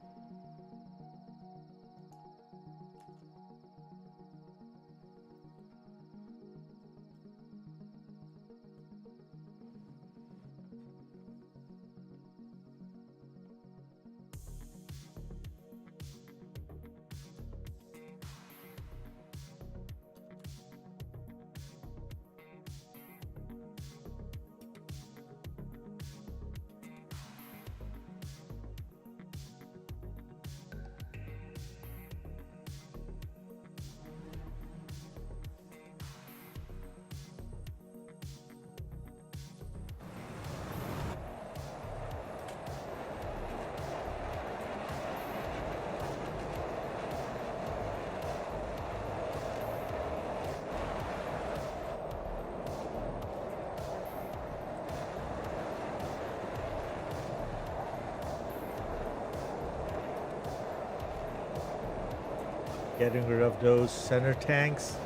Getting rid of those center tanks.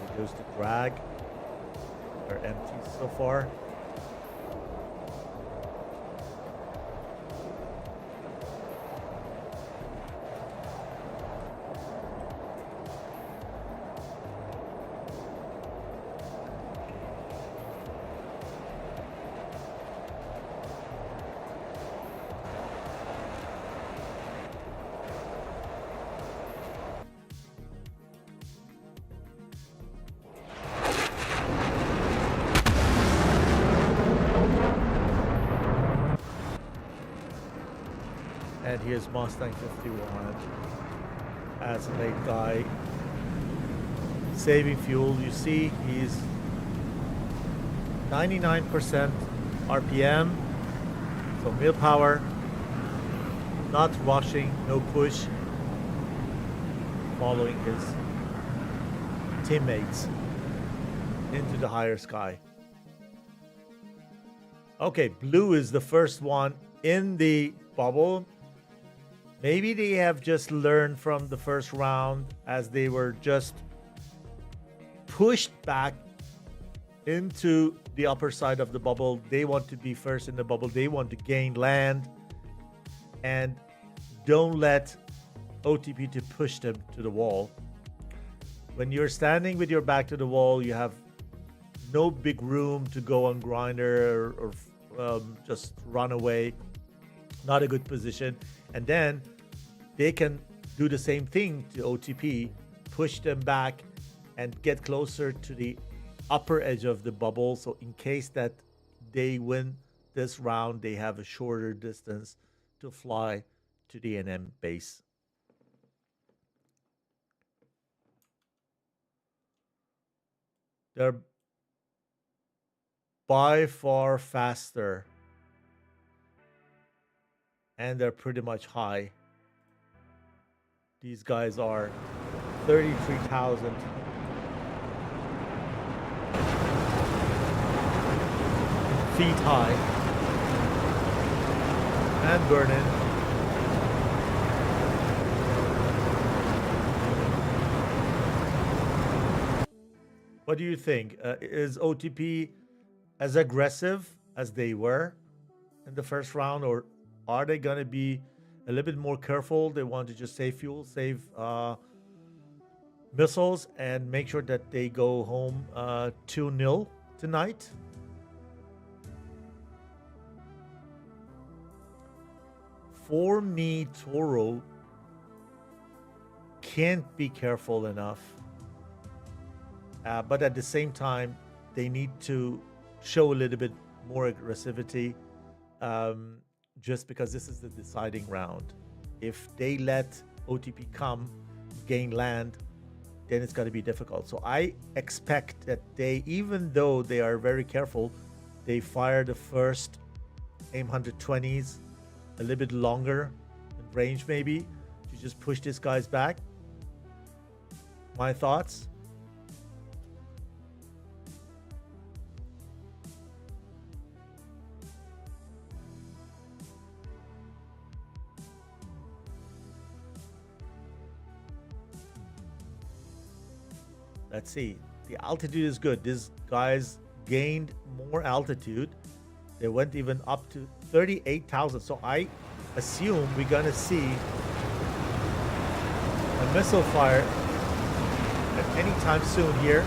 There goes the drag. They're empty so far. And here's Mustang 51 as a late guy saving fuel. You see he's 99% RPM, so mil power, not rushing, no push, following his teammates into the higher sky. Okay, blue is the first one in the bubble. Maybe they have just learned from the first round as they were just pushed back into the upper side of the bubble. They want to be first in the bubble. They want to gain land and don't let OTP to push them to the wall. When you're standing with your back to the wall, you have no big room to go on grinder or just run away. Not a good position. And then they can do the same thing to OTP, push them back and get closer to the upper edge of the bubble. So in case that they win this round, they have a shorter distance to fly to the NM base. They're by far faster. And they're pretty much high. These guys are 33,000. Feet high. And burning. What do you think? Is OTP as aggressive as they were in the first round, or are they going to be a little bit more careful? They want to just save fuel, save missiles, and make sure that they go home 2-0 tonight. For me, Toro can't be careful enough. But at the same time, they need to show a little bit more aggressivity. Just because this is the deciding round. If they let OTP come, gain land, then it's going to be difficult. So I expect that they, even though they are very careful, they fire the first AIM-120s a little bit longer in range, maybe, to just push these guys back. My thoughts? Let's see. The altitude is good. These guys gained more altitude. They went even up to 38,000. So I assume we're going to see a missile fire at any time soon here.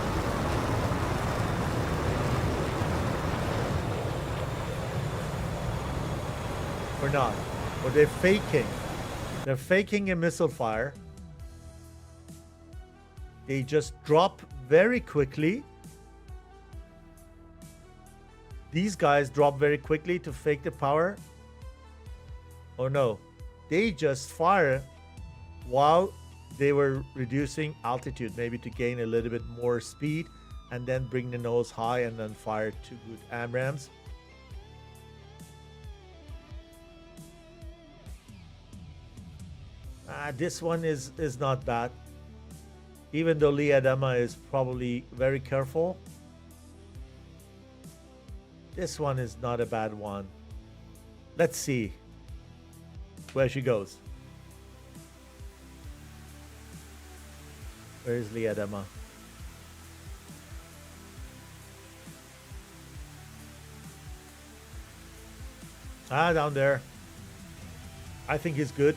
Or not. Or they're faking. They're faking a missile fire. They just drop very quickly. These guys drop very quickly to fake the power. Or no, they just fire while they were reducing altitude, maybe to gain a little bit more speed, and then bring the nose high and then fire 2 good AMRAAMs. This one is not bad. Even though Lee Adama is probably very careful, this one is not a bad one. Let's see where she goes. Where is Liadema? Ah, down there. I think he's good.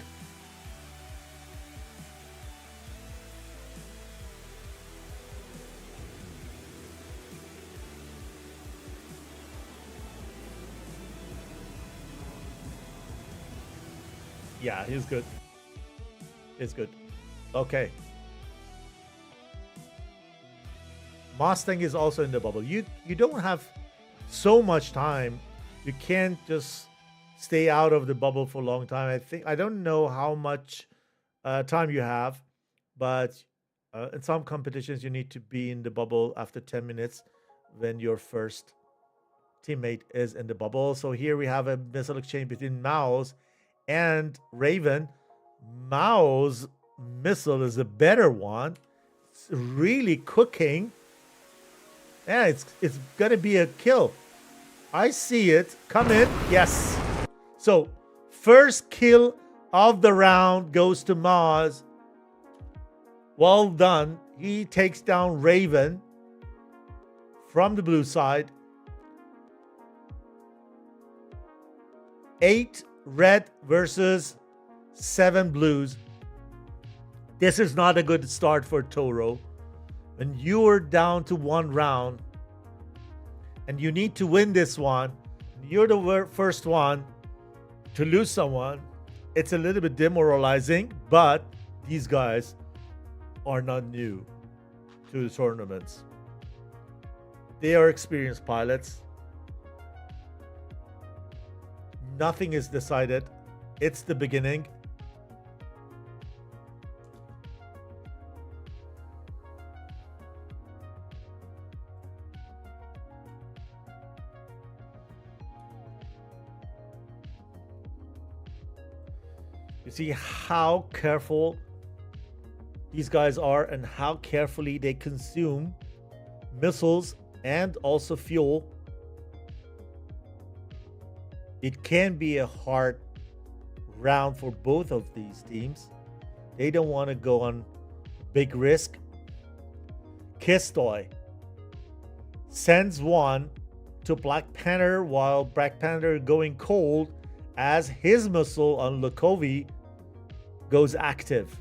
Yeah, he's good. He's good. Okay. Mustang is also in the bubble. You don't have so much time. You can't just stay out of the bubble for a long time. I don't know how much time you have, but in some competitions you need to be in the bubble after 10 minutes when your first teammate is in the bubble. So here we have a missile exchange between Mao's and Raven. Mao's missile is a better one. It's really cooking. Yeah, it's gonna be a kill. I see it. Come in. Yes. So first kill of the round goes to Maz. Well done. He takes down Raven from the blue side. 8 red versus 7 blues. This is not a good start for Toro. When you are down to 1 round and you need to win this one, you're the first one to lose someone, it's a little bit demoralizing, but these guys are not new to the tournaments. They are experienced pilots. Nothing is decided. It's the beginning. You see how careful these guys are and how carefully they consume missiles and also fuel. It can be a hard round for both of these teams. They don't want to go on big risk. Kistoy sends one to Black Panther while Black Panther going cold as his missile on Lukovi goes active.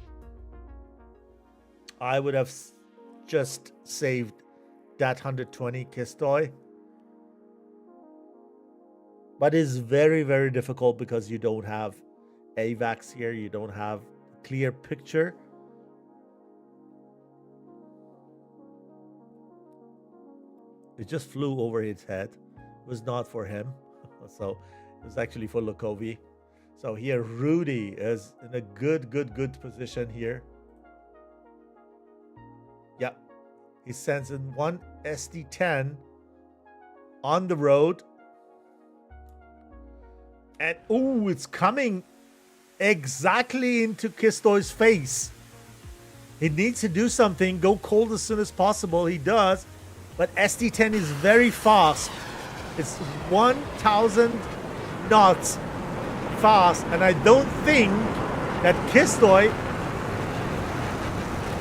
I would have just saved that 120 Kistoy. But it's very, very difficult because you don't have AVAX here. You don't have a clear picture. It just flew over his head. It was not for him. So it was actually for Lukovi. So here Rudy is in a good position here. Yeah. He sends in one SD-10 on the road. And ooh, it's coming exactly into Kistoy's face. He needs to do something, go cold as soon as possible. He does, but SD-10 is very fast. It's 1,000 knots fast, and I don't think that Kistoy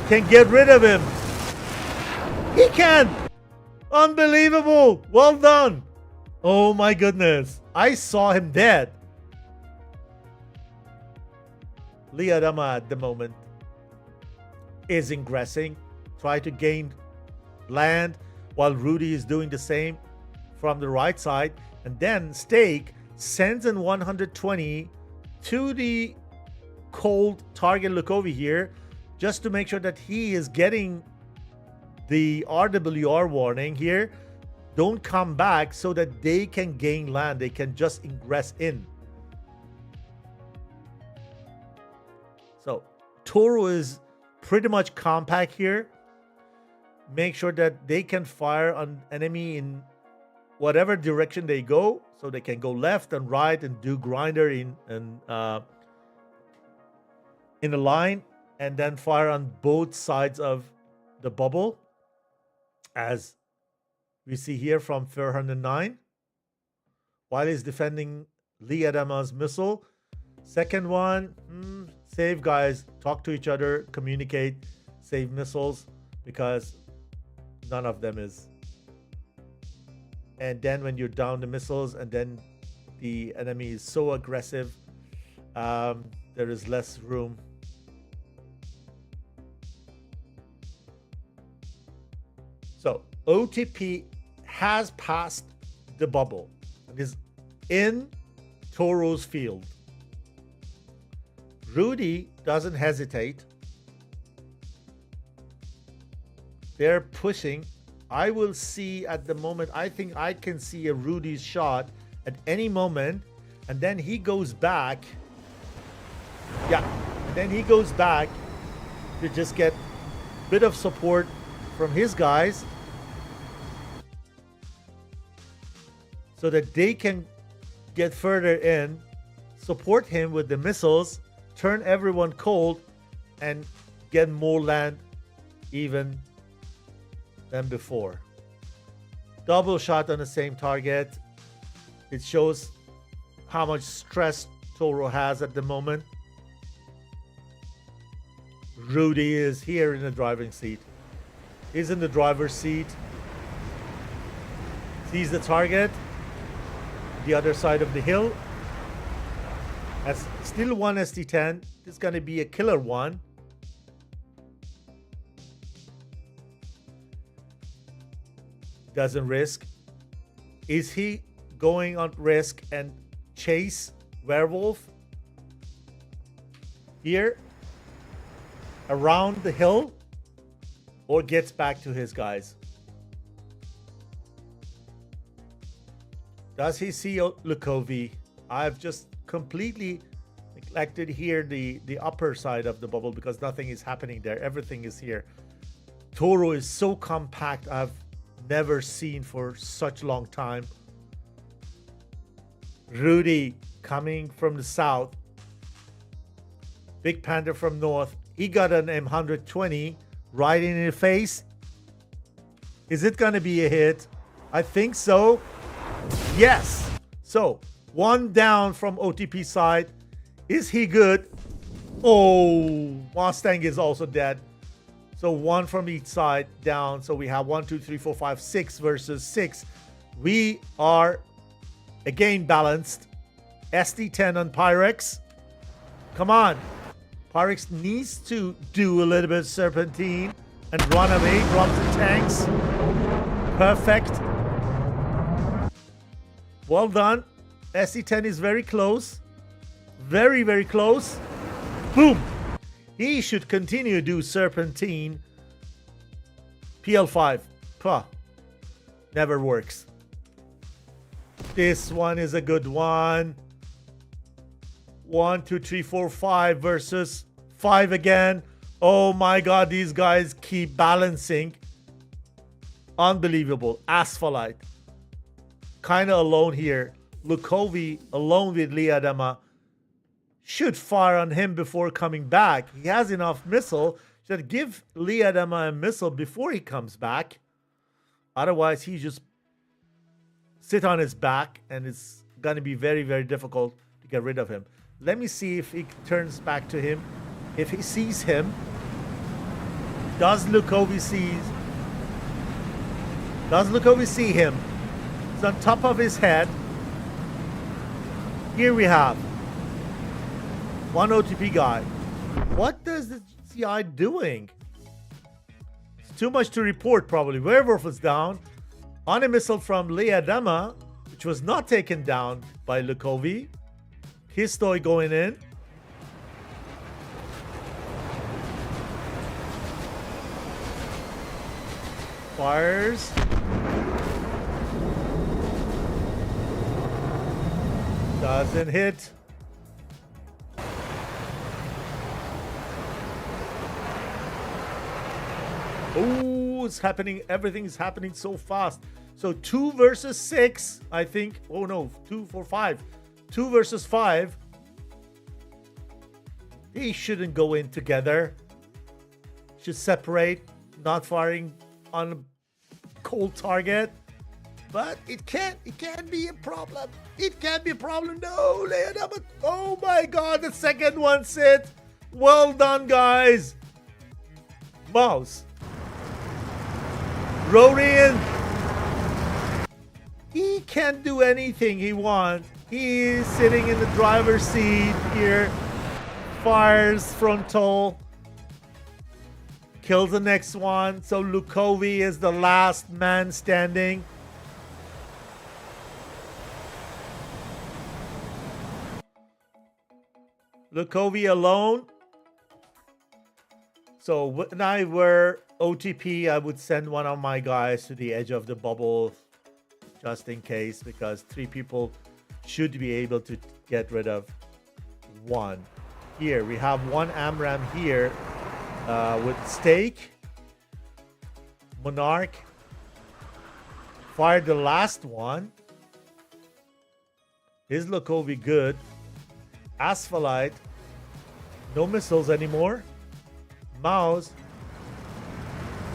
can get rid of him. He can! Unbelievable! Well done! Oh my goodness. I saw him dead. Liadama at the moment is ingressing. Try to gain land while Rudy is doing the same from the right side. And then Stake sends in 120 to the cold target Lukovi here just to make sure that he is getting the RWR warning here. Don't come back so that they can gain land. They can just ingress in. So Toro is pretty much compact here. Make sure that they can fire on enemy in whatever direction they go. So they can go left and right and do grinder in a line. And then fire on both sides of the bubble. As we see here from 409, while he's defending Liadama's missile. Second one, save guys, talk to each other, communicate. save missiles because none of them is. And then when you're down the missiles and then the enemy is so aggressive, there is less room. So OTP has passed the bubble and is in Toro's field. Rudy doesn't hesitate. They're pushing. I will see at the moment, I think I can see a Rudy's shot at any moment, and then he goes back. Yeah, and then he goes back to just get a bit of support from his guys so that they can get further in, support him with the missiles, turn everyone cold, and get more land even than before. Double shot on the same target. It shows how much stress Toro has at the moment. Rudy is here in the driving seat. He's in the driver's seat. Sees the target. The other side of the hill. That's still one SD-10. This is going to be a killer one. Doesn't risk. Is he going on risk and chase Werewolf here around the hill, or gets back to his guys? Does he see Lukovi? I've just completely neglected here the upper side of the bubble because nothing is happening there. Everything is here. Toro is so compact. I've never seen for such a long time. Rudy coming from the south. Big Panther from north. He got an M120 right in the face. Is it going to be a hit? I think so. Yes. So, one down from OTP side. Is he good? Oh, Mustang is also dead. So one from each side down. So we have 1, 2, 3, 4, 5, 6 versus 6. We are again balanced. SD-10 on Pyrex. Come on. Pyrex needs to do a little bit of serpentine and run away. Drops the tanks. Perfect. Well done. SD-10 is very close. Very, very close. Boom. He should continue to do serpentine. PL5. Puh. Never works. This one is a good one. 1, 2, 3, 4, 5 versus 5 again. Oh my god, these guys keep balancing. Unbelievable. Asphalite. Kind of alone here. Lukovi alone with Liadama. Should fire on him before coming back. He has enough missile. Should give Liadama a missile before he comes back. Otherwise, he just sit on his back and it's going to be very, very difficult to get rid of him. Let me see if he turns back to him. If he sees him. Does Lukovi see him? It's on top of his head. Here we have one OTP guy. What does the CI doing? It's too much to report probably. Werewolf is down. On a missile from Liadama, which was not taken down by Lukovi. Histoi going in. Fires. Doesn't hit. Oh, it's happening. Everything's happening so fast. So 2 versus 6, I think. Oh no, 2, 4, 5. 2 versus 5. They shouldn't go in together. Should separate. Not firing on a cold target. But it can be a problem. It can be a problem. No, Leonard. Oh my god, the second one sit. Well done, guys. Mouse. Rodian. He can't do anything he wants. He is sitting in the driver's seat here. Fires frontal. Kills the next one. So Lukovi is the last man standing. Lukovi alone. So when I were OTP, I would send one of my guys to the edge of the bubble just in case, because 3 people should be able to get rid of one. Here we have one AMRAAM here with Stake, Monarch. Fired the last one. Is Lukovi good? Asphalite. No missiles anymore. Mouse.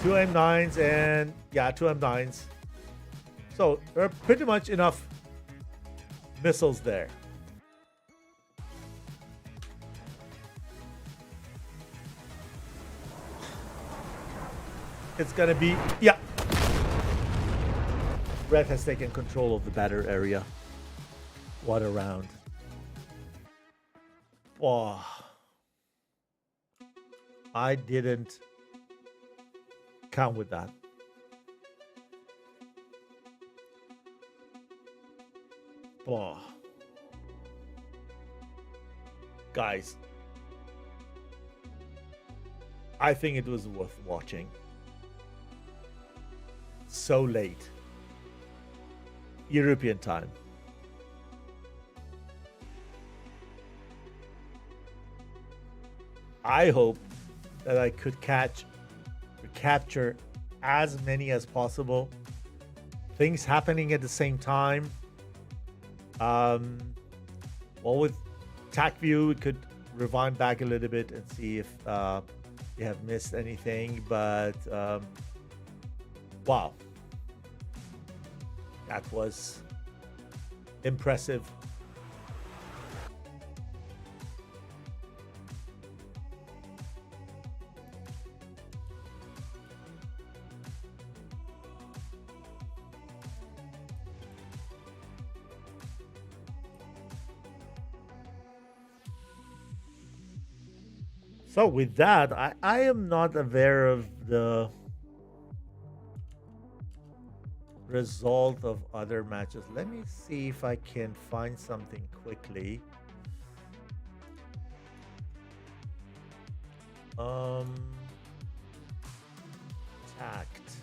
2 M9s and yeah, 2 M9s. So there are pretty much enough missiles there. It's gonna be, yeah. Red has taken control of the battle area. What a round. Wow. I didn't count with that. Oh. Guys, I think it was worth watching. So late. European time. I hope that I could capture as many as possible. Things happening at the same time. Well, with TACT view, we could rewind back a little bit and see if you have missed anything. But wow, that was impressive. So with that, I am not aware of the result of other matches. Let me see if I can find something quickly. TACT.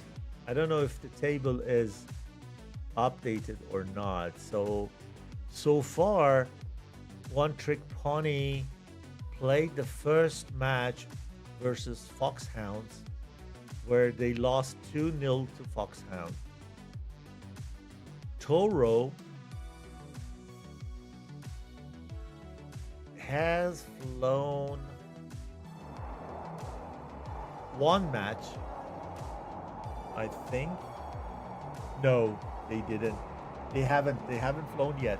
I don't know if the table is updated or not. So far, One Trick Pony played the first match versus Foxhounds, where they lost 2-0 to Foxhound. TORO has flown one match, I think. No, they didn't. They haven't flown yet.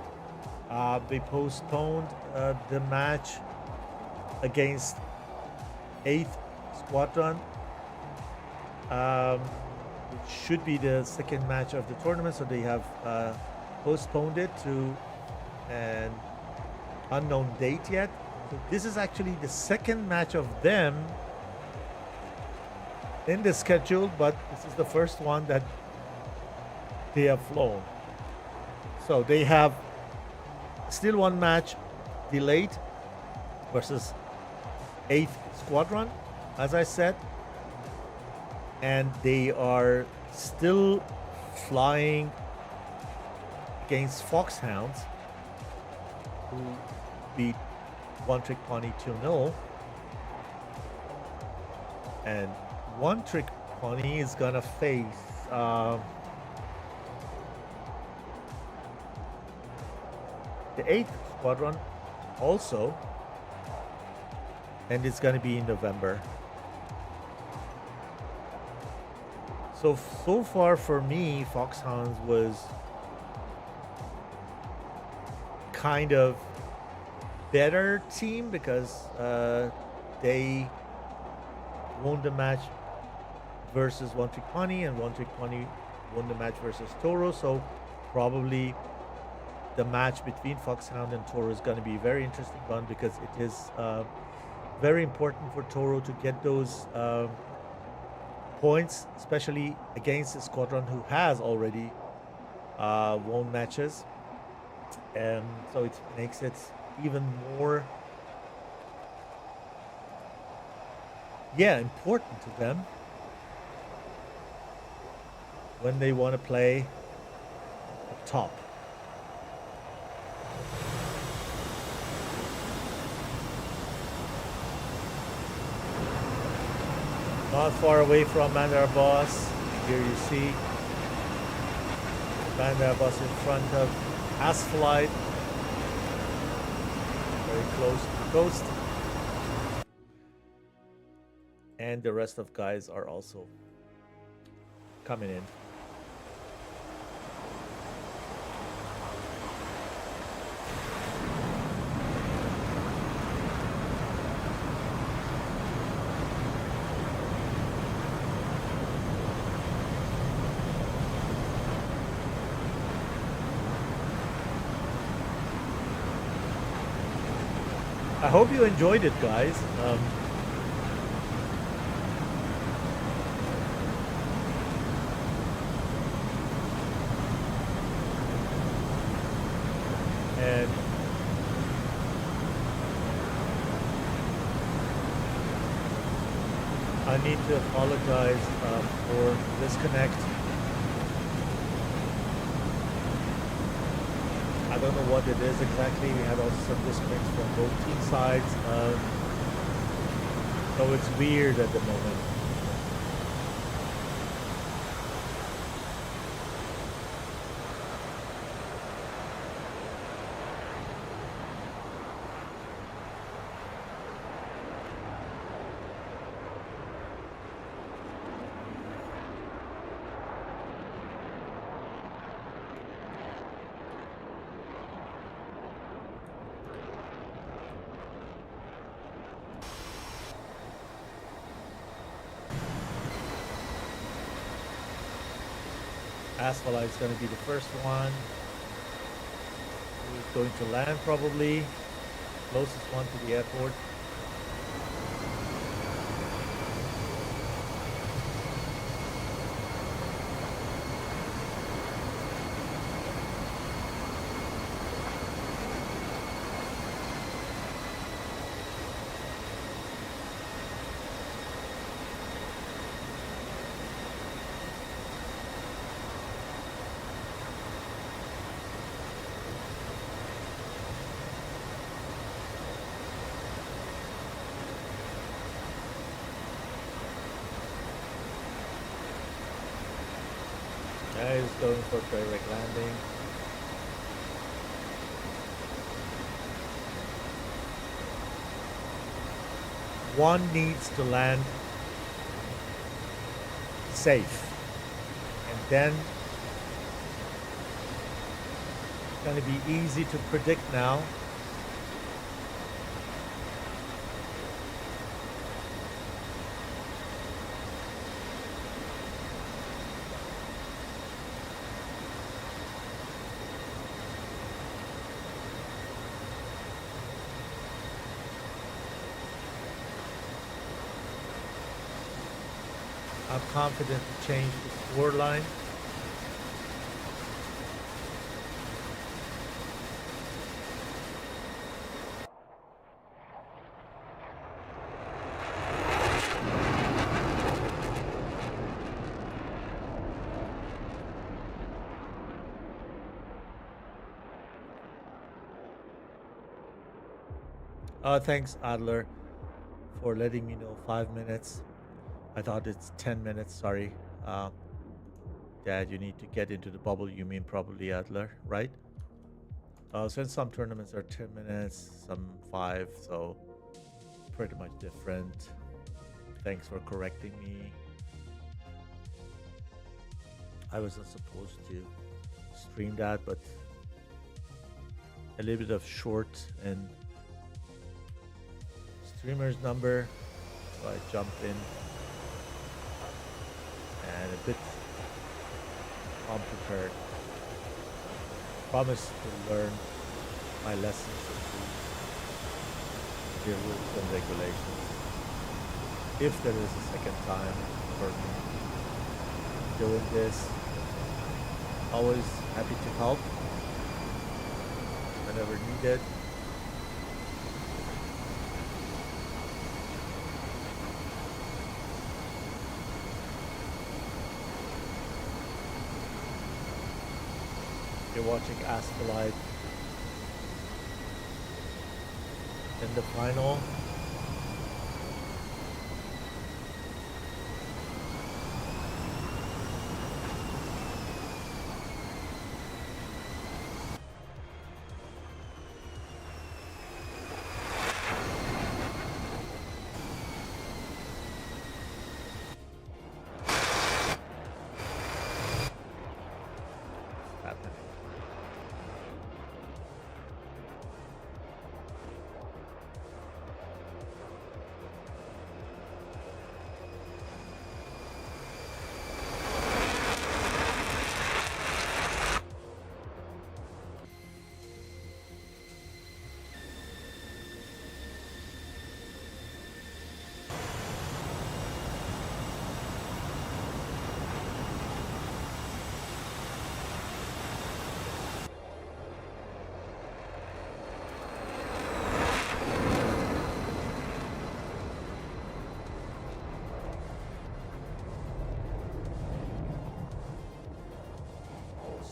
They postponed the match against 8th Squadron, which should be the second match of the tournament, so they have postponed it to an unknown date yet. So this is actually the second match of them in the schedule, but this is the first one that they have flown. So they have still one match delayed versus 8th Squadron, as I said, and they are still flying against Foxhounds, who beat One Trick Pony 2-0. And One Trick Pony is gonna face the 8th Squadron also, and it's gonna be in November. So far for me, Foxhounds was kind of better team because they won the match versus One Trick Pony, and One Trick Pony won the match versus Toro. So probably the match between Foxhound and Toro is going to be a very interesting one, because it is very important for Toro to get those points, especially against a squadron who has already won matches. And so it makes it even more important to them when they want to play up top. Not far away from Mandar Boss. Here you see Mandar Boss in front of Asphalt, very close to the coast. And the rest of guys are also coming in. I hope you enjoyed it, guys. And I need to apologize for disconnect. I don't know what it is exactly. We had also some disconnects from both team sides. So it's weird at the moment. Asphalt is going to be the first one. Who's going to land probably. Closest one to the airport. Guys going for direct landing. One needs to land safe, and then it's going to be easy to predict now. I'm confident to change the score line. Thanks, Adler, for letting me know 5 minutes. I thought it's 10 minutes, sorry. Dad, you need to get into the bubble, you mean probably, Adler, right? Since some tournaments are 10 minutes, some 5, so pretty much different. Thanks for correcting me. I wasn't supposed to stream that, but a little bit of short and streamer's number, so I jumped in. and a bit unprepared. Promise to learn my lessons and the rules and regulations. If there is a second time for me doing this, always happy to help whenever needed. You're watching Astrolite in the final.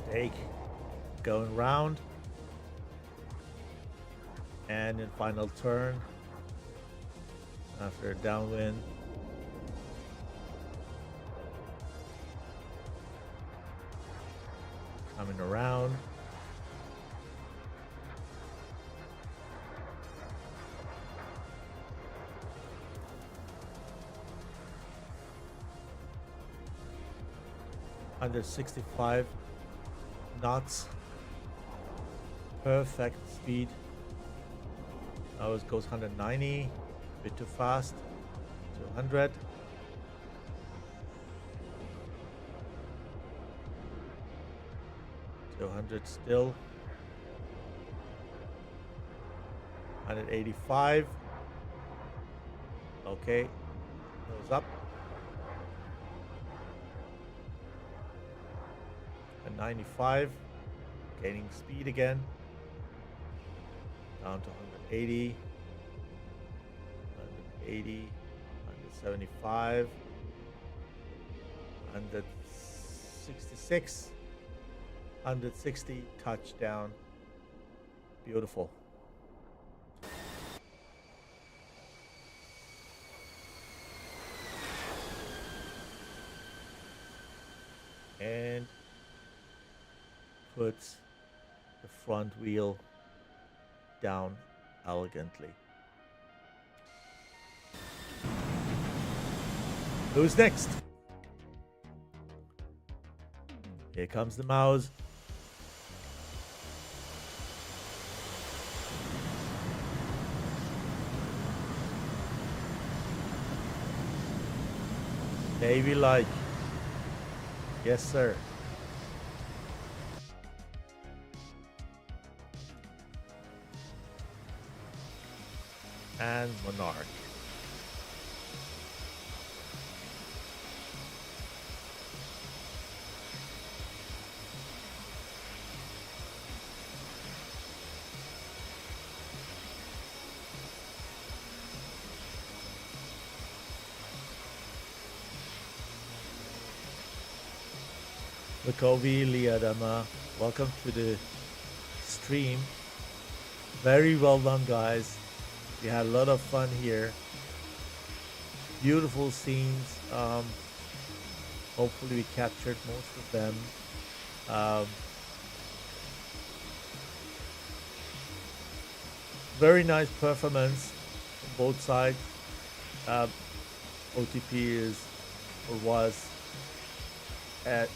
Stake going round, and in final turn after a downwind, coming around. Under 65 knots, perfect speed. Now it goes 190, a bit too fast, 200. Still. 185. Okay, goes up. And 95, gaining speed again. Down to 180, 180, 175, 166. 160, touchdown. Beautiful. And puts the front wheel down elegantly. Who's next? Here comes the mouse. Navy like. Yes, sir. And Monarch. Lukovi Liadama, welcome to the stream. Very well done, guys. We had a lot of fun here. Beautiful scenes. Hopefully we captured most of them. Very nice performance on both sides. OTP is or was at a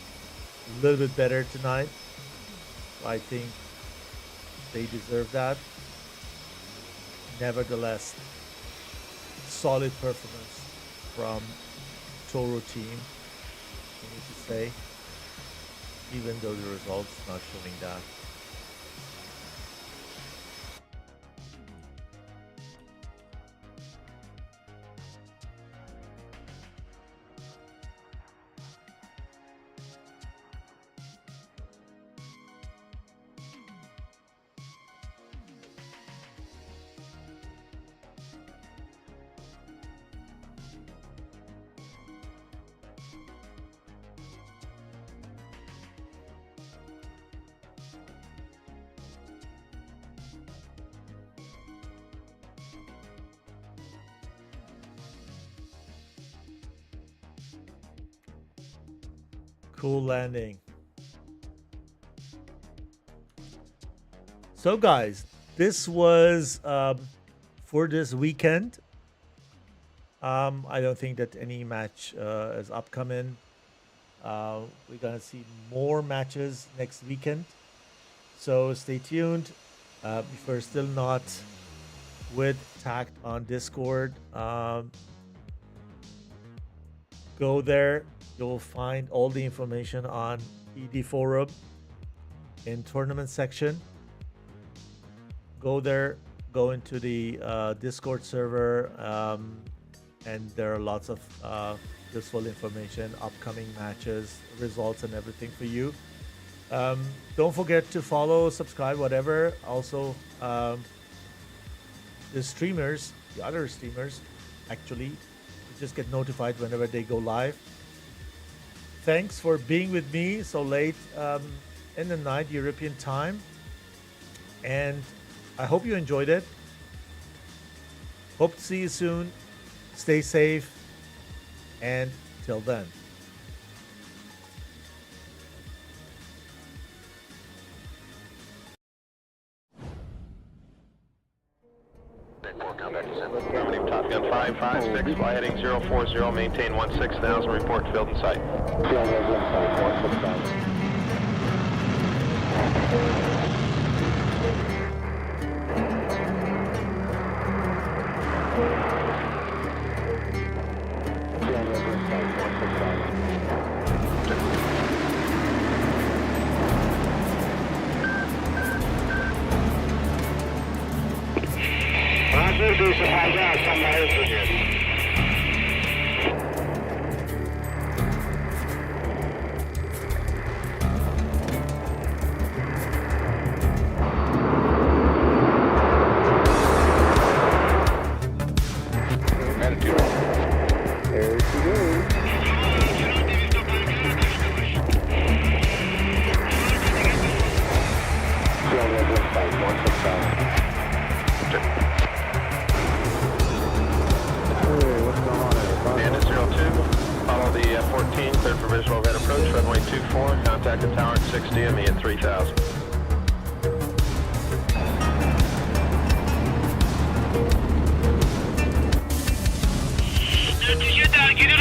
little bit better tonight. I think they deserve that. Nevertheless, solid performance from TORO team. you need to say, even though the results not showing that. Cool landing. So guys, this was for this weekend. I don't think that any match is upcoming. We're gonna see more matches next weekend, so stay tuned. If you're still not with TACT on Discord, go there. You'll find all the information on ED forum in tournament section. Go there, go into the Discord server, and there are lots of useful information, upcoming matches, results, and everything for you. Don't forget to follow, subscribe, whatever. Also, the streamers, the other streamers, actually, you just get notified whenever they go live. Thanks for being with me so late in the night, European time. And I hope you enjoyed it. Hope to see you soon. Stay safe. And till then. Affirmative, Top Gun 556, fly heading 040, maintain 16,000, report field in sight. Bandit 02, follow the F-14, clear for visual overhead approach, runway 24, contact the tower at 60 and me at 3000. Get it